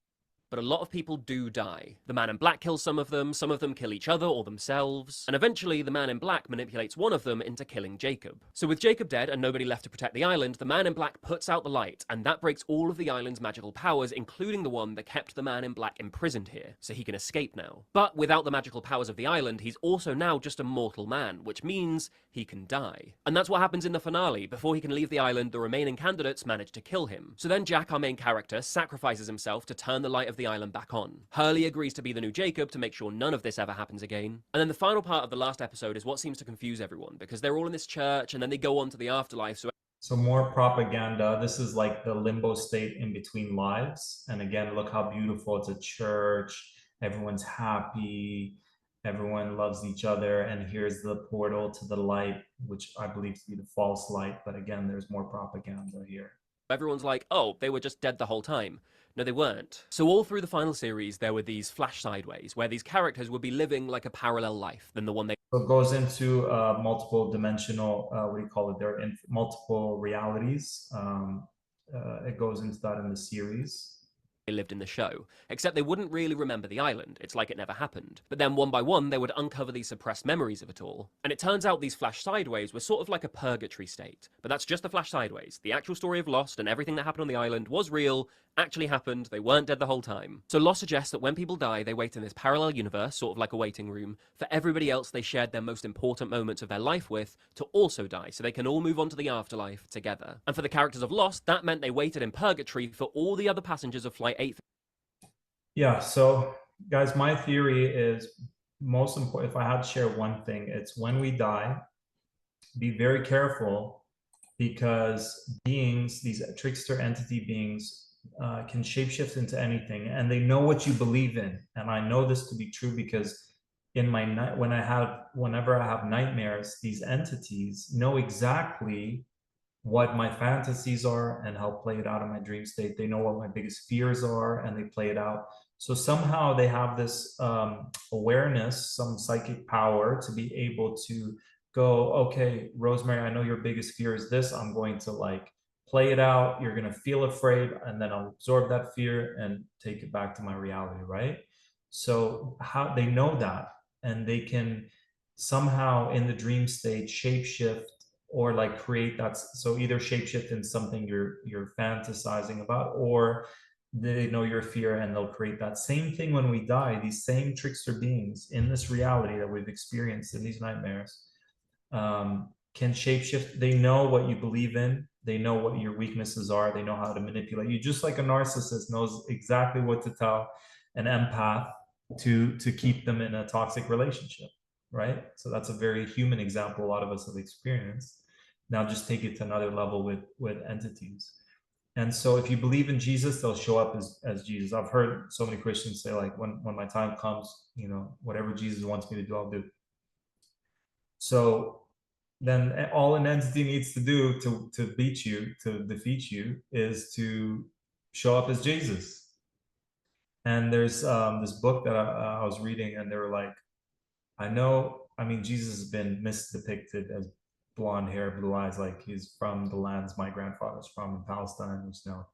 But a lot of people do die. The Man in Black kills some of them kill each other or themselves, and eventually the Man in Black manipulates one of them into killing Jacob. So with Jacob dead and nobody left to protect the island, the Man in Black puts out the light, and that breaks all of the island's magical powers, including the one that kept the Man in Black imprisoned here, so he can escape now. But without the magical powers of the island, he's also now just a mortal man, which means he can die. And that's what happens in the finale. Before he can leave the island, the remaining candidates manage to kill him. So then Jack, our main character, sacrifices himself to turn the light of the island back on. Hurley agrees to be the new Jacob to make sure none of this ever happens again. And then the final part of the last episode is what seems to confuse everyone, because they're all in this church and then they go on to the afterlife. So more propaganda. This is like the limbo state in between lives. And again, look how beautiful. It's a church. Everyone's happy. Everyone loves each other. And here's the portal to the light, which I believe to be the false light. But again, there's more propaganda here. Everyone's like, oh, they were just dead the whole time. No, they weren't. So all through the final series, there were these flash sideways, where these characters would be living like a parallel life than the one they... So it goes into multiple dimensional, they're in multiple realities. It goes into that in the series. They lived in the show, except they wouldn't really remember the island. It's like it never happened. But then one by one, they would uncover these suppressed memories of it all. And it turns out these flash sideways were sort of like a purgatory state. But that's just the flash sideways. The actual story of Lost and everything that happened on the island was real, actually happened, they weren't dead the whole time. So Lost suggests that when people die, they wait in this parallel universe, sort of like a waiting room, for everybody else they shared their most important moments of their life with to also die, so they can all move on to the afterlife together. And for the characters of Lost, that meant they waited in purgatory for all the other passengers of Flight 8. Yeah, so guys, my theory is most important. If I had to share one thing, it's when we die, be very careful, because beings, these trickster entity beings, can shapeshift into anything, and they know what you believe in. And I know this to be true because in my night, whenever I have nightmares, these entities know exactly what my fantasies are and help play it out in my dream state. They know what my biggest fears are and they play it out. So somehow they have this awareness, some psychic power to be able to go, okay, Rosemary, I know your biggest fear is this. I'm going to like play it out. You're going to feel afraid, and then I'll absorb that fear and take it back to my reality, right? So how they know that, and they can somehow in the dream state shapeshift or like create that. So either shapeshift in something you're fantasizing about, or they know your fear and they'll create that. Same thing when we die. These same trickster beings in this reality that we've experienced in these nightmares can shapeshift. They know what you believe in. They know what your weaknesses are. They know how to manipulate you, just like a narcissist knows exactly what to tell an empath to keep them in a toxic relationship, right? So that's a very human example a lot of us have experienced. Now just take it to another level with entities. And so if you believe in Jesus, they'll show up as Jesus. I've heard so many Christians say, like, when my time comes, whatever Jesus wants me to do, I'll do. So then all an entity needs to do to beat you, to defeat you, is to show up as Jesus. And there's this book that I was reading, and they were like, Jesus has been misdepicted as blonde hair, blue eyes, like he's from the lands my grandfather's from in Palestine, which is now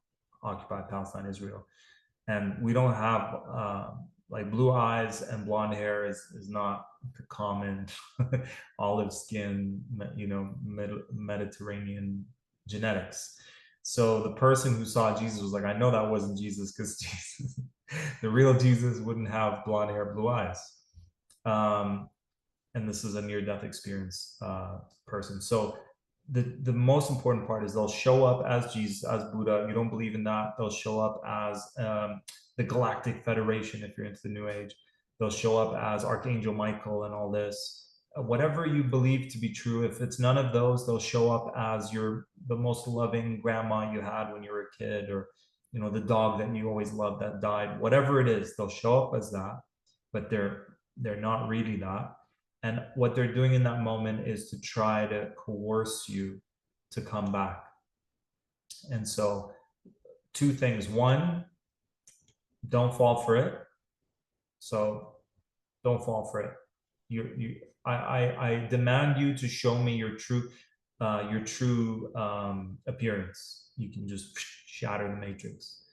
occupied Palestine, Israel. And we don't have like blue eyes and blonde hair is not the common olive skin, Mediterranean genetics. So the person who saw Jesus was like, I know that wasn't Jesus, because Jesus, the real Jesus wouldn't have blonde hair, blue eyes. And this is a near-death experience person. So the most important part is they'll show up as Jesus, as Buddha. You don't believe in that, they'll show up as the Galactic Federation if you're into the New Age. They'll show up as Archangel Michael and all this. Whatever you believe to be true, if it's none of those, they'll show up as the most loving grandma you had when you were a kid, or the dog that you always loved that died. Whatever it is, they'll show up as that, but they're not really that. And what they're doing in that moment is to try to coerce you to come back. And so 2 things. 1, don't fall for it. So don't fall for it. I demand you to show me your true appearance. You can just shatter the matrix.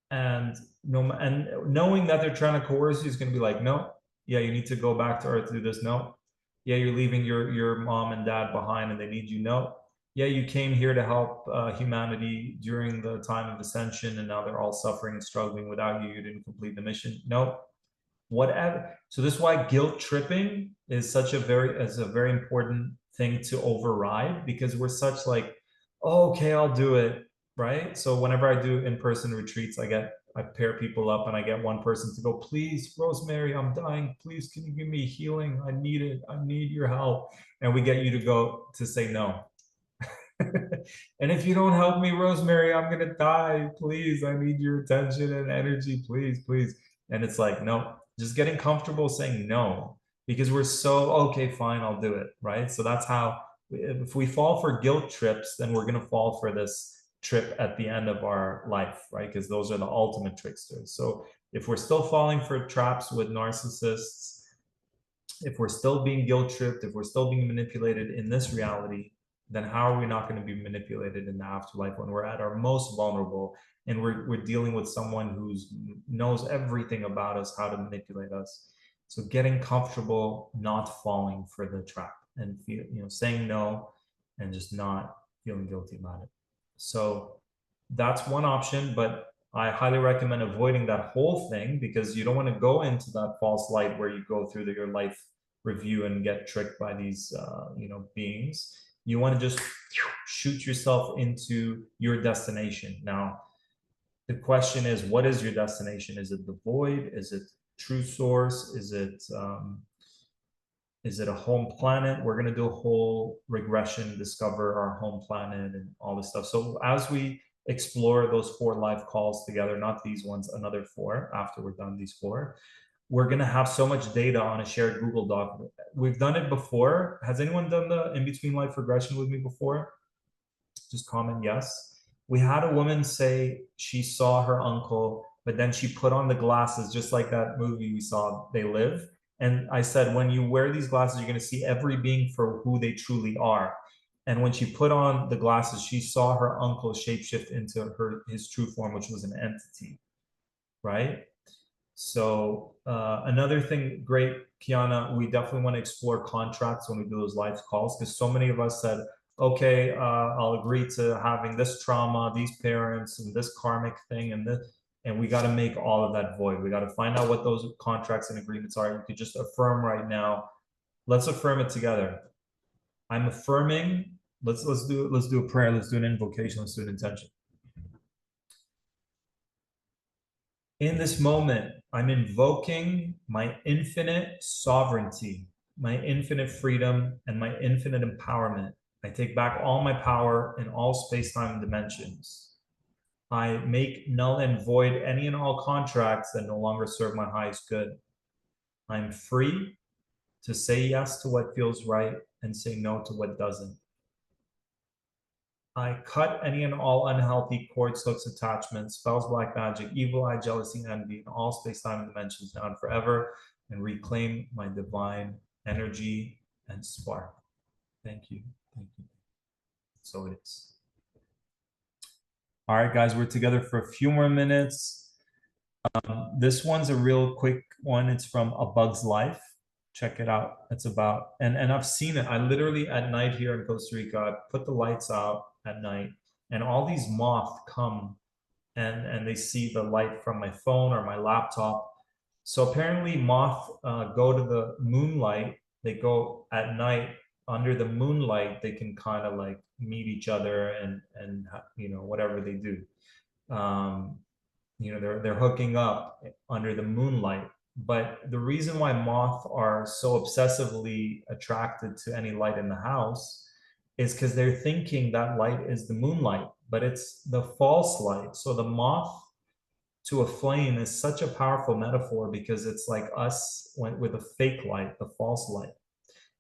And knowing that they're trying to coerce you is going to be like, no, yeah, you need to go back to Earth to do this. No, yeah, you're leaving your mom and dad behind and they need you. No, yeah, you came here to help humanity during the time of ascension and now they're all suffering and struggling without you. You didn't complete the mission. No, whatever. So this is why guilt tripping is a very important thing to override, because we're such like, oh, okay, I'll do it, right? So whenever I do in-person retreats, I pair people up and I get one person to go, please, Rosemary, I'm dying. Please, can you give me healing? I need it. I need your help. And we get you to say no. And if you don't help me, Rosemary, I'm going to die. Please, I need your attention and energy. Please, please. And it's like, no, just getting comfortable saying no, because we're so, okay, fine, I'll do it, right? So that's how, if we fall for guilt trips, then we're going to fall for this trip at the end of our life, right? Because those are the ultimate tricksters. So if we're still falling for traps with narcissists, if we're still being guilt tripped, if we're still being manipulated in this reality, then how are we not going to be manipulated in the afterlife when we're at our most vulnerable and we're dealing with someone who knows everything about us, how to manipulate us? So getting comfortable not falling for the trap and saying no and just not feeling guilty about it. So that's one option, but I highly recommend avoiding that whole thing, because you don't want to go into that false light where you go through your life review and get tricked by these beings. You want to just shoot yourself into your destination. Now, the question is, what is your destination? Is it the void? Is it true source? Is it a home planet? We're going to do a whole regression, discover our home planet and all this stuff. So as we explore those 4 live calls together, not these ones, another 4 after we're done these 4, we're going to have so much data on a shared Google Doc. We've done it before. Has anyone done the in-between life regression with me before? Just comment yes. We had a woman say she saw her uncle, but then she put on the glasses, just like that movie we saw, They Live. And I said, when you wear these glasses, you're going to see every being for who they truly are. And when she put on the glasses, she saw her uncle shapeshift into his true form, which was an entity, right? So another thing, great, Kiana, we definitely want to explore contracts when we do those live calls, because so many of us said, okay, I'll agree to having this trauma, these parents, and this karmic thing, and we got to make all of that void. We got to find out what those contracts and agreements are. You could just affirm right now. Let's affirm it together. I'm affirming. Let's do a prayer. Let's do an invocation. Let's do an intention. In this moment, I'm invoking my infinite sovereignty, my infinite freedom, and my infinite empowerment. I take back all my power in all space-time dimensions. I make null and void any and all contracts that no longer serve my highest good. I'm free to say yes to what feels right and say no to what doesn't. I cut any and all unhealthy cords, hooks, attachments, spells, black magic, evil eye, jealousy, and envy in all space-time dimensions now and forever, and reclaim my divine energy and spark. Thank you. Thank you. So it is. All right, guys, we're together for a few more minutes. This one's a real quick one. It's from A Bug's Life. Check it out. It's about, and I've seen it. I literally at night here in Costa Rica, I put the lights out at night, and all these moths come and they see the light from my phone or my laptop. So apparently moths go to the moonlight. They go at night under the moonlight, they can kind of like meet each other and you know, whatever they do. You know, they're hooking up under the moonlight. But the reason why moths are so obsessively attracted to any light in the house is because they're thinking that light is the moonlight, but it's the false light. So the moth to a flame is such a powerful metaphor because it's like us with a fake light, the false light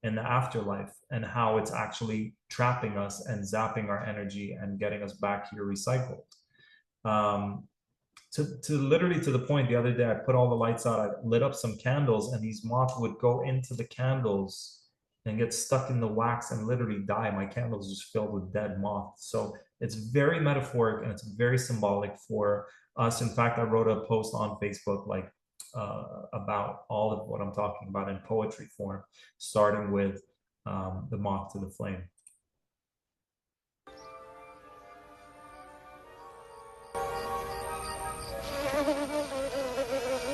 in the afterlife, and how it's actually trapping us and zapping our energy and getting us back here recycled. To literally to the point, the other day I put all the lights out, I lit up some candles, and these moths would go into the candles and get stuck in the wax and literally die. My candles just filled with dead moths. So it's very metaphoric and it's very symbolic for us. In fact, I wrote a post on Facebook like about all of what I'm talking about in poetry form, starting with the moth to the flame.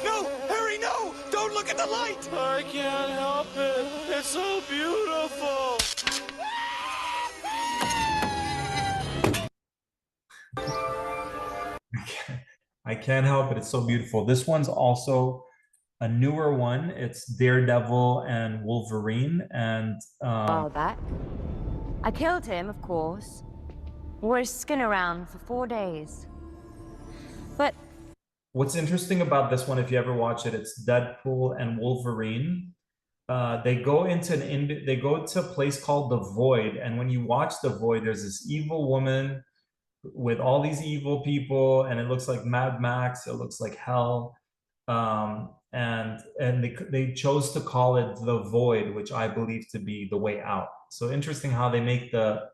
No! Harry, no! Don't look at the light! I can't help it. It's so beautiful. I can't help it. It's so beautiful. This one's also a newer one. It's Daredevil and Wolverine. And while back, I killed him, of course. Wore his skin around for 4 days. But what's interesting about this one, if you ever watch it, it's Deadpool and Wolverine. They go to a place called the Void, and when you watch the Void, there's this evil woman with all these evil people, and it looks like Mad Max. It looks like hell, and they chose to call it the Void, which I believe to be the way out. So interesting how they make the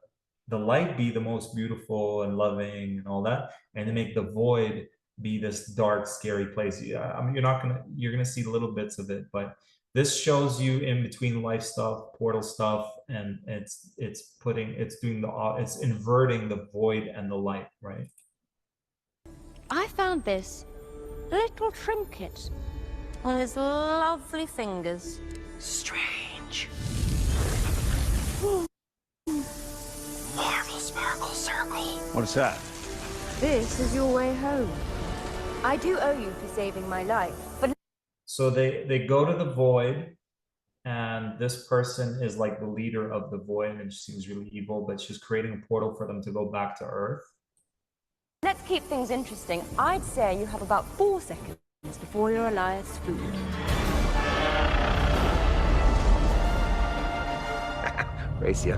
light be the most beautiful and loving and all that, and they make the Void be this dark, scary place. Yeah, I mean, you're gonna see little bits of it, but this shows you in between life stuff, portal stuff, and it's inverting the void and the light, right? I found this little trinket on his lovely fingers. Strange. Marvel Sparkle Circle. What is that? This is your way home. I do owe you for saving my life, but... So they go to the Void, and this person is like the leader of the Void, and she seems really evil, but she's creating a portal for them to go back to Earth. Let's keep things interesting. I'd say you have about 4 seconds before you're Elias' food. Racia.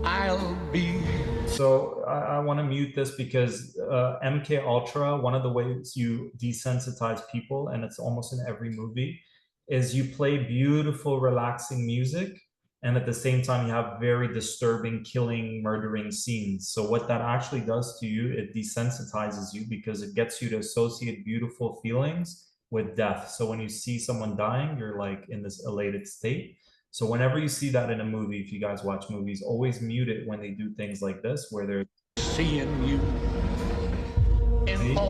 I'll be. So I want to mute this because MK Ultra, one of the ways you desensitize people, and it's almost in every movie, is you play beautiful, relaxing music, and at the same time you have very disturbing, killing, murdering scenes. So what that actually does to you, it desensitizes you because it gets you to associate beautiful feelings with death. So when you see someone dying, you're like in this elated state. So whenever you see that in a movie, if you guys watch movies, always mute it when they do things like this, where they're seeing you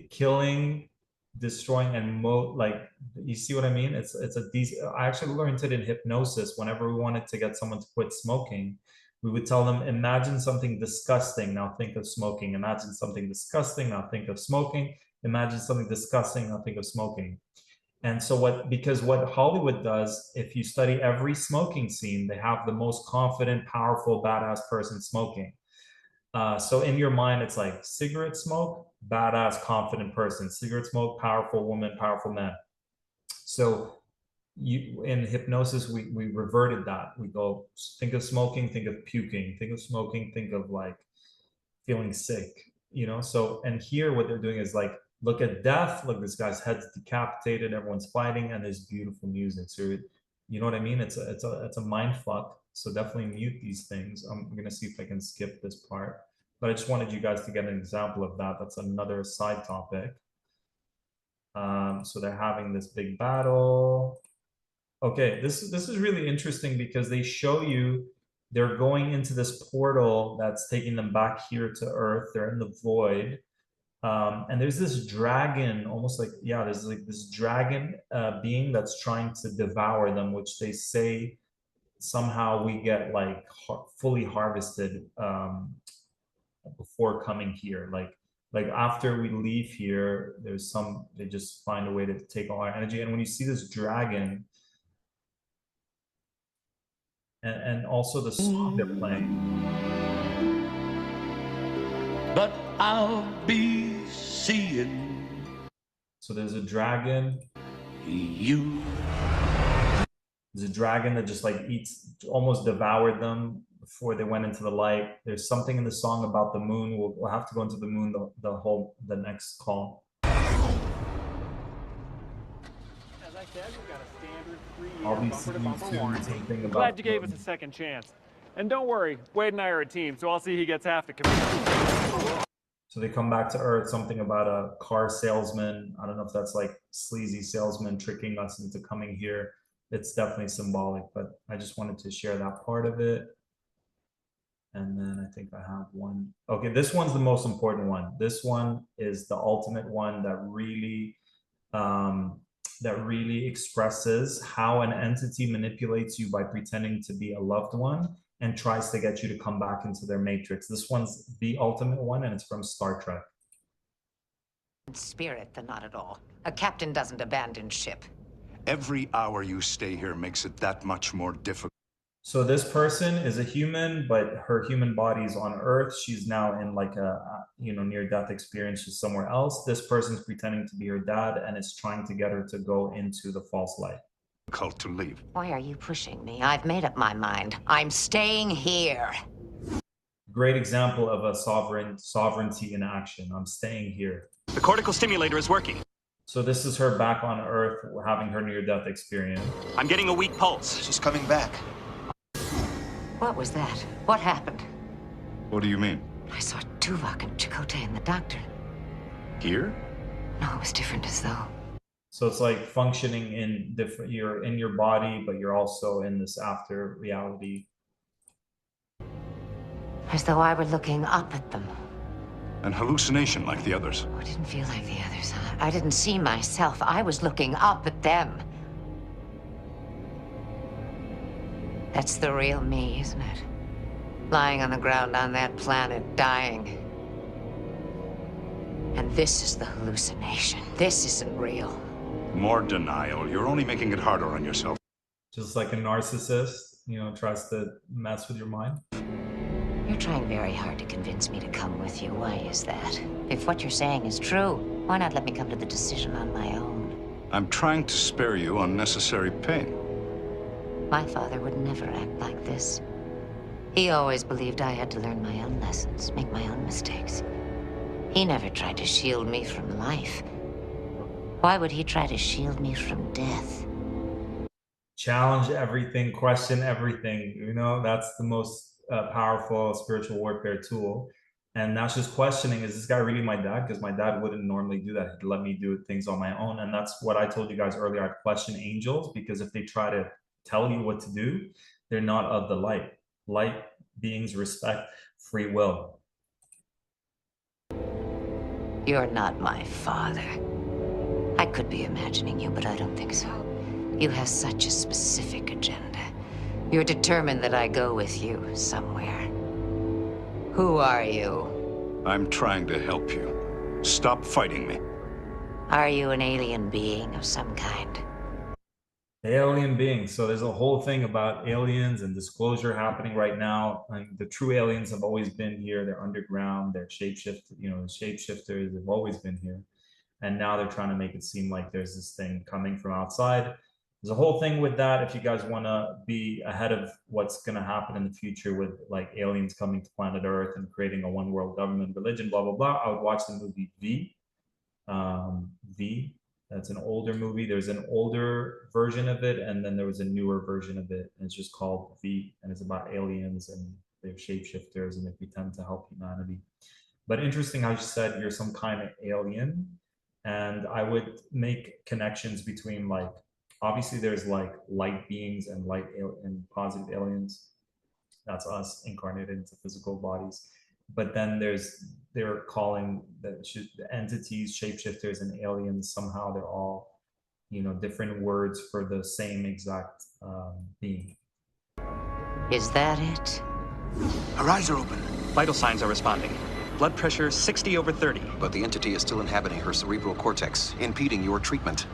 killing, destroying, and like, you see what I mean? I actually learned it in hypnosis. Whenever we wanted to get someone to quit smoking, we would tell them, imagine something disgusting, now think of smoking. Imagine something disgusting, now think of smoking. Imagine something disgusting, now think of smoking. And so because what Hollywood does, if you study every smoking scene, they have the most confident, powerful, badass person smoking. So in your mind, it's like cigarette smoke, badass, confident person, cigarette smoke, powerful woman, powerful man. So in hypnosis, we reverted that. We go, think of smoking, think of puking, think of smoking, think of like feeling sick, you know? So, and here what they're doing is like, look at death, look, this guy's head's decapitated, everyone's fighting, and there's beautiful music. So you know what I mean? It's a mind fuck. So definitely mute these things. I'm gonna see if I can skip this part, but I just wanted you guys to get an example of that. That's another side topic. So they're having this big battle. Okay, this is really interesting because they show you they're going into this portal that's taking them back here to Earth. They're in the Void. And there's this dragon, almost like, yeah, there's like this dragon being that's trying to devour them, which they say somehow we get like fully harvested before coming here. Like after we leave here, there's some, they just find a way to take all our energy. And when you see this dragon, and also the song they're playing. But I'll be seeing. So there's a dragon. You. There's a dragon that just like almost devoured them before they went into the light. There's something in the song about the moon. We'll have to go into the moon the next call. I'll be seeing soon something about. Glad you gave us a second chance. And don't worry, Wade and I are a team, so I'll see he gets half the commission. So they come back to Earth, something about a car salesman. I don't know if that's like sleazy salesman tricking us into coming here. It's definitely symbolic, but I just wanted to share that part of it. And then I think I have one. Okay, this one's the most important one. This one is the ultimate one that really expresses how an entity manipulates you by pretending to be a loved one and tries to get you to come back into their matrix. This one's the ultimate one, and it's from Star Trek. Spirit, then not at all. A captain doesn't abandon ship. Every hour you stay here makes it that much more difficult. So this person is a human, but her human body is on Earth. She's now in like a near-death experience. She's somewhere else. This person's pretending to be her dad and is trying to get her to go into the false light. Cult to leave. Why are you pushing me? I've made up my mind. I'm staying here. Great example of a sovereignty in action. I'm staying here. The cortical stimulator is working. So this is her back on Earth, having her near-death experience. I'm getting a weak pulse. She's coming back. What was that? What happened? What do you mean? I saw Tuvok and Chakotay and the doctor. Here? No, it was different as though. So it's like functioning in different, you're in your body, but you're also in this after reality. As though I were looking up at them. An hallucination like the others. Oh, it didn't feel like the others. I didn't see myself. I was looking up at them. That's the real me, isn't it? Lying on the ground on that planet, dying. And this is the hallucination. This isn't real. More denial. You're only making it harder on yourself. Just like a narcissist, tries to mess with your mind. You're trying very hard to convince me to come with you. Why is that? If what you're saying is true, why not let me come to the decision on my own? I'm trying to spare you unnecessary pain. My father would never act like this. He always believed I had to learn my own lessons, make my own mistakes. He never tried to shield me from life. Why would he try to shield me from death? Challenge everything, question everything. That's the most powerful spiritual warfare tool. And that's just questioning, is this guy really my dad? Because my dad wouldn't normally do that. He'd let me do things on my own. And that's what I told you guys earlier. I'd question angels, because if they try to tell you what to do, they're not of the light. Light beings respect free will. You're not my father. I could be imagining you, but I don't think so. You have such a specific agenda. You're determined that I go with you somewhere. Who are you? I'm trying to help you. Stop fighting me. Are you an alien being of some kind? Alien beings. So there's a whole thing about aliens and disclosure happening right now. The true aliens have always been here. They're underground. They're shapeshifters. They've always been here. And now they're trying to make it seem like there's this thing coming from outside. There's a whole thing with that. If you guys want to be ahead of what's going to happen in the future with like aliens coming to planet Earth and creating a one world government, religion, blah, blah, blah, I would watch the movie V. V. That's an older movie. There's an older version of it, and then there was a newer version of it. And it's just called V, and it's about aliens and they're shapeshifters and they pretend to help humanity. But interesting how you said you're some kind of alien. And I would make connections between, like, obviously there's like light beings and light and positive aliens. That's us incarnated into physical bodies. but then they're calling the entities, shapeshifters, and aliens. Somehow they're all, different words for the same exact being. Is that it? Her eyes are open. Vital signs are responding. Blood pressure 60/30. But the entity is still inhabiting her cerebral cortex, impeding your treatment.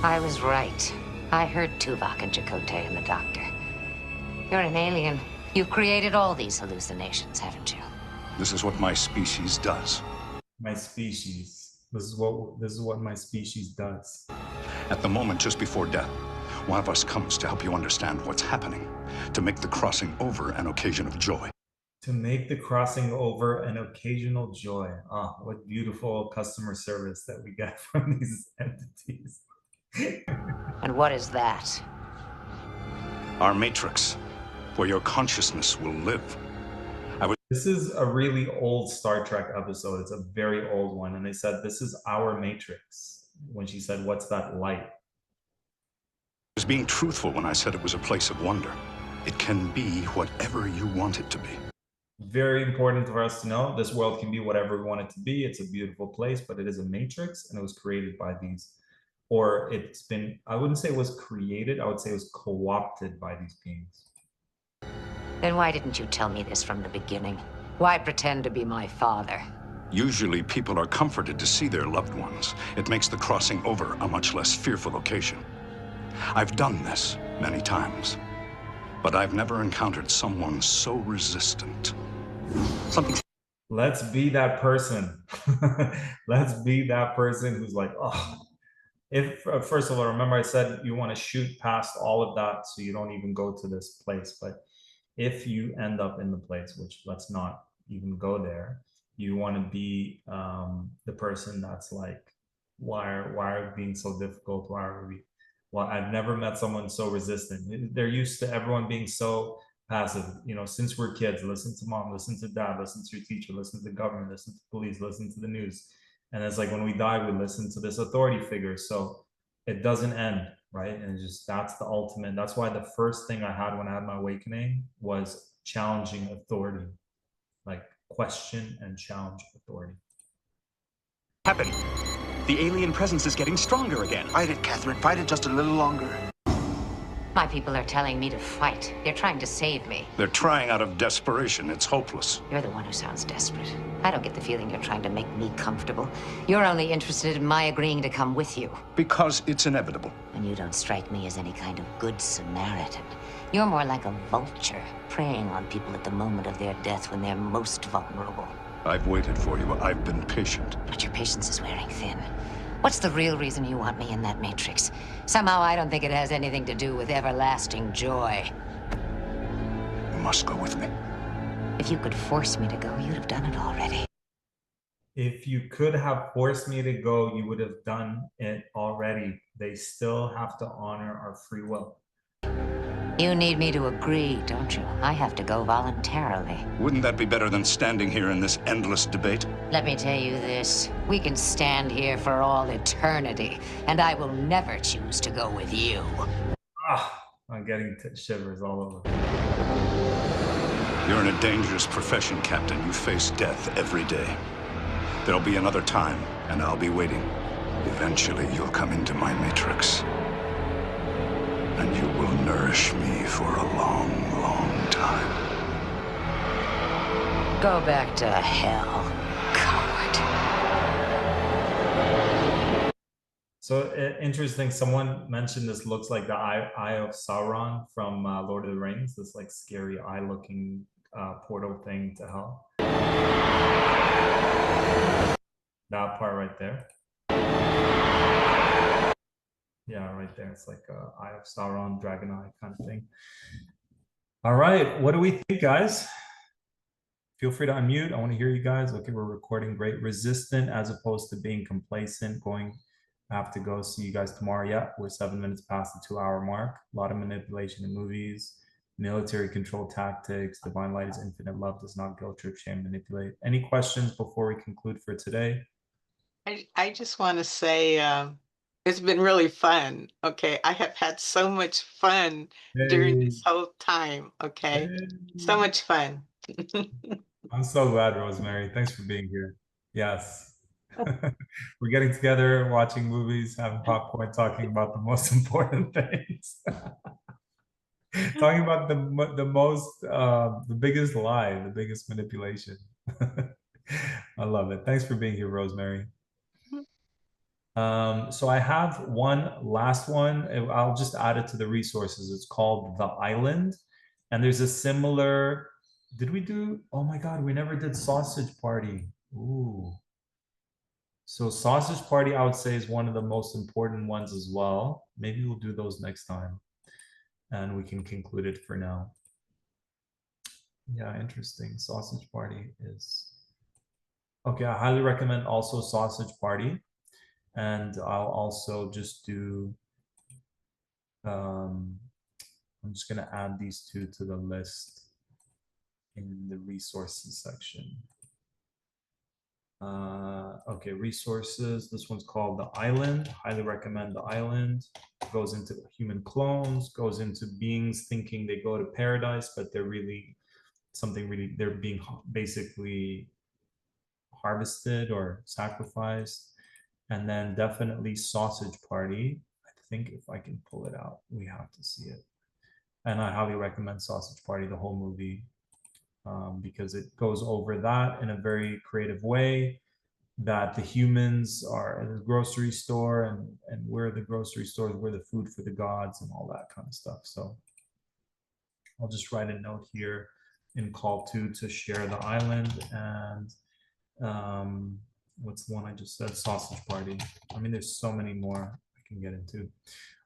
I was right. I heard Tuvok and Chakotay and the doctor. You're an alien. You've created all these hallucinations, haven't you? This is what my species does. My species. This is what my species does. At the moment just before death, one of us comes to help you understand what's happening, to make the crossing over an occasion of joy. To make the crossing over an occasional joy. Ah, what beautiful customer service that we get from these entities. And what is that? Our matrix, where your consciousness will live. This is a really old Star Trek episode. It's a very old one. And they said, this is our matrix. When she said, what's that light? I was being truthful when I said it was a place of wonder. It can be whatever you want it to be. Very important for us to know. This world can be whatever we want it to be. It's a beautiful place, but it is a matrix, and it was created by these, or it's been, I wouldn't say it was created, I would say it was co-opted by these beings. Then why didn't you tell me this from the beginning? Why pretend to be my father? Usually people are comforted to see their loved ones. It makes the crossing over a much less fearful occasion. I've done this many times, but I've never encountered someone so resistant. Let's be that person. Let's be that person who's like, oh, if first of all, remember I said you want to shoot past all of that so you don't even go to this place. But if you end up in the place, which let's not even go there, you want to be the person that's like, why are we being so difficult? Why are we? Well, I've never met someone so resistant. They're used to everyone being so passive. Since we're kids, listen to mom, listen to dad, listen to your teacher, listen to the government, listen to police, listen to the news. And it's like when we die, we listen to this authority figure. So it doesn't end, right? And that's the ultimate. That's why the first thing I had when I had my awakening was challenging authority, like question and challenge authority. Happen. The alien presence is getting stronger again. Fight it, Catherine. Fight it just a little longer. My people are telling me to fight. They're trying to save me. They're trying out of desperation. It's hopeless. You're the one who sounds desperate. I don't get the feeling you're trying to make me comfortable. You're only interested in my agreeing to come with you. Because it's inevitable. And you don't strike me as any kind of good Samaritan. You're more like a vulture, preying on people at the moment of their death when they're most vulnerable. I've waited for you. I've been patient. But your patience is wearing thin. What's the real reason you want me in that matrix? Somehow I don't think it has anything to do with everlasting joy. You must go with me. If you could force me to go, you'd have done it already. If you could have forced me to go, you would have done it already. They still have to honor our free will. You need me to agree, don't you? I have to go voluntarily. Wouldn't that be better than standing here in this endless debate? Let me tell you this. We can stand here for all eternity, and I will never choose to go with you. I'm getting shivers all over. You're in a dangerous profession, Captain. You face death every day. There'll be another time, and I'll be waiting. Eventually, you'll come into my matrix. And you will nourish me for a long, long time. Go back to hell, coward. So interesting, someone mentioned this looks like the Eye of Sauron from Lord of the Rings, this like scary eye-looking portal thing to hell. That part right there. Yeah, right there. It's like a Eye of Sauron, dragon eye kind of thing. All right, what do we think, guys? Feel free to unmute. I want to hear you guys. Okay, we're recording. Great. Resistant as opposed to being complacent. I have to go. See you guys tomorrow. Yeah, we're 7 minutes past the 2-hour mark. A lot of manipulation in movies, military control tactics. Divine light is infinite love, does not guilt, trip, shame, manipulate. Any questions before we conclude for today? I just want to say it's been really fun. Okay, I have had so much fun during this whole time. Okay, so much fun. I'm so glad, Rosemary. Thanks for being here. Yes. We're getting together, watching movies, having popcorn, talking about the most important things. Talking about the biggest lie, the biggest manipulation. I love it. Thanks for being here, Rosemary. So I have one last one. I'll just add it to the resources. It's called The Island. And there's a similar, did we do, oh my God, we never did Sausage Party. Ooh. So Sausage Party, I would say, is one of the most important ones as well. Maybe we'll do those next time. And we can conclude it for now. Yeah, interesting. Sausage Party is... Okay, I highly recommend also Sausage Party. And I'll also just do... I'm just going to add these two to the list in the resources section. Okay, resources. This one's called The Island. Highly recommend The Island. Goes into human clones, goes into beings thinking they go to paradise, but they're really they're being basically harvested or sacrificed. And then definitely Sausage Party. I think if I can pull it out, we have to see it. And I highly recommend Sausage Party, the whole movie, because it goes over that in a very creative way, that the humans are in the grocery store and we're the grocery stores, we're the food for the gods and all that kind of stuff. So I'll just write a note here in call 2 to share The Island. And what's the one I just said? Sausage Party. I mean, there's so many more I can get into.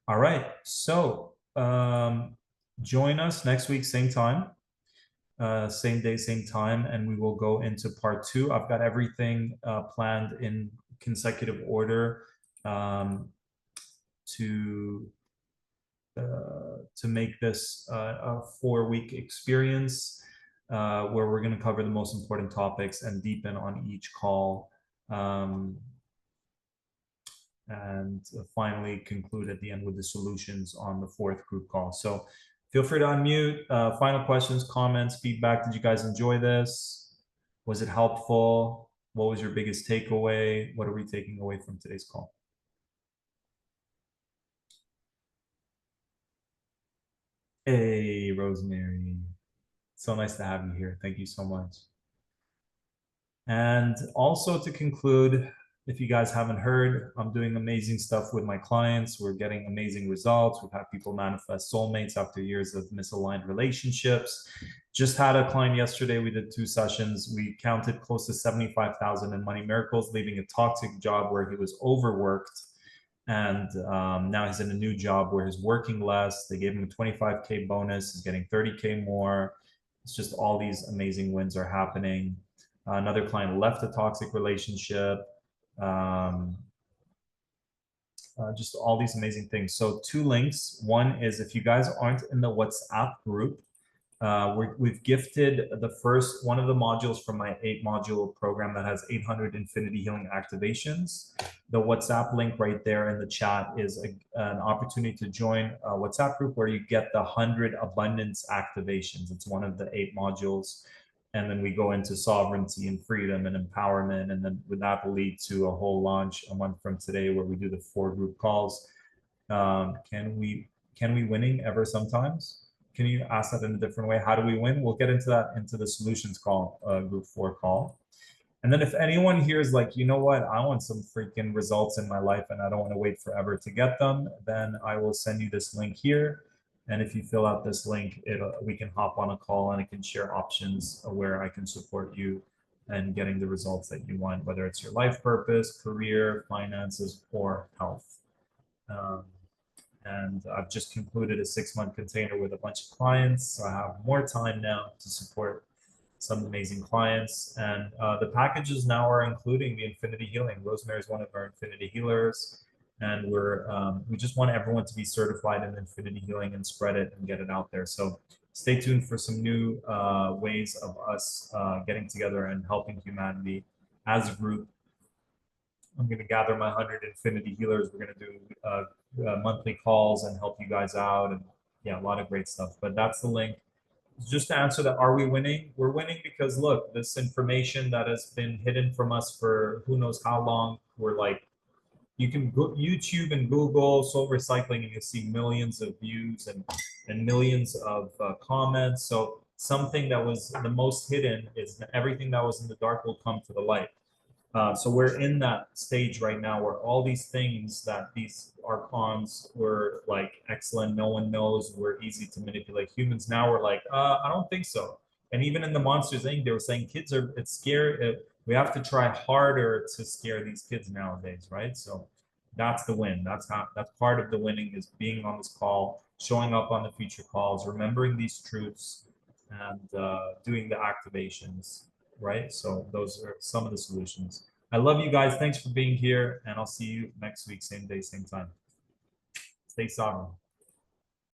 All right, so join us next week, same time, same day, same time, and we will go into part 2. I've got everything planned in consecutive order to make this a 4-week experience where we're going to cover the most important topics and deepen on each call. And finally conclude at the end with the solutions on the 4th group call. So feel free to unmute. Final questions, comments, feedback. Did you guys enjoy this? Was it helpful? What was your biggest takeaway? What are we taking away from today's call? Hey, Rosemary. So nice to have you here. Thank you so much. And also to conclude, if you guys haven't heard, I'm doing amazing stuff with my clients. We're getting amazing results. We've had people manifest soulmates after years of misaligned relationships. Just had a client yesterday. We did 2 sessions. We counted close to 75,000 in money miracles, leaving a toxic job where he was overworked. And now he's in a new job where he's working less. They gave him a 25K bonus. He's getting 30K more. It's just all these amazing wins are happening. Another client left a toxic relationship. Just all these amazing things. So 2 links. One is, if you guys aren't in the WhatsApp group, we've gifted the first one of the modules from my 8-module program that has 800 infinity healing activations. The WhatsApp link right there in the chat is an opportunity to join a WhatsApp group where you get the 100 abundance activations. It's one of the 8 modules. And then we go into sovereignty and freedom and empowerment. And then that will lead to a whole launch a month from today where we do the 4 group calls. Can we winning ever sometimes? Can you ask that in a different way? How do we win? We'll get into that into the solutions call, group 4 call. And then if anyone here is like, you know what, I want some freaking results in my life and I don't want to wait forever to get them, then I will send you this link here. And if you fill out this link, we can hop on a call and I can share options where I can support you and getting the results that you want, whether it's your life purpose, career, finances, or health. And I've just concluded a 6-month container with a bunch of clients. So I have more time now to support some amazing clients. And the packages now are including the Infinity Healing. Rosemary is one of our Infinity Healers. And we just want everyone to be certified in Infinity Healing and spread it and get it out there. So stay tuned for some new ways of us getting together and helping humanity as a group. I'm going to gather my 100 Infinity Healers. We're going to do monthly calls and help you guys out. And yeah, a lot of great stuff. But that's the link. just to answer that, are we winning? We're winning because look, this information that has been hidden from us for who knows how long, we're like, you can go YouTube and Google Soul Recycling and you'll see millions of views and millions of comments. So something that was the most hidden is everything that was in the dark will come to the light. So we're in that stage right now where all these things that these archons were like excellent, no one knows, we're easy to manipulate humans. Now we're like, I don't think so. And even in the Monsters Inc., they were saying kids are, it's scary. We have to try harder to scare these kids nowadays, right? So that's the win. That's part of the winning is being on this call, showing up on the future calls, remembering these truths, and doing the activations, right? So those are some of the solutions. I love you guys. Thanks for being here, and I'll see you next week, same day, same time. Stay sovereign.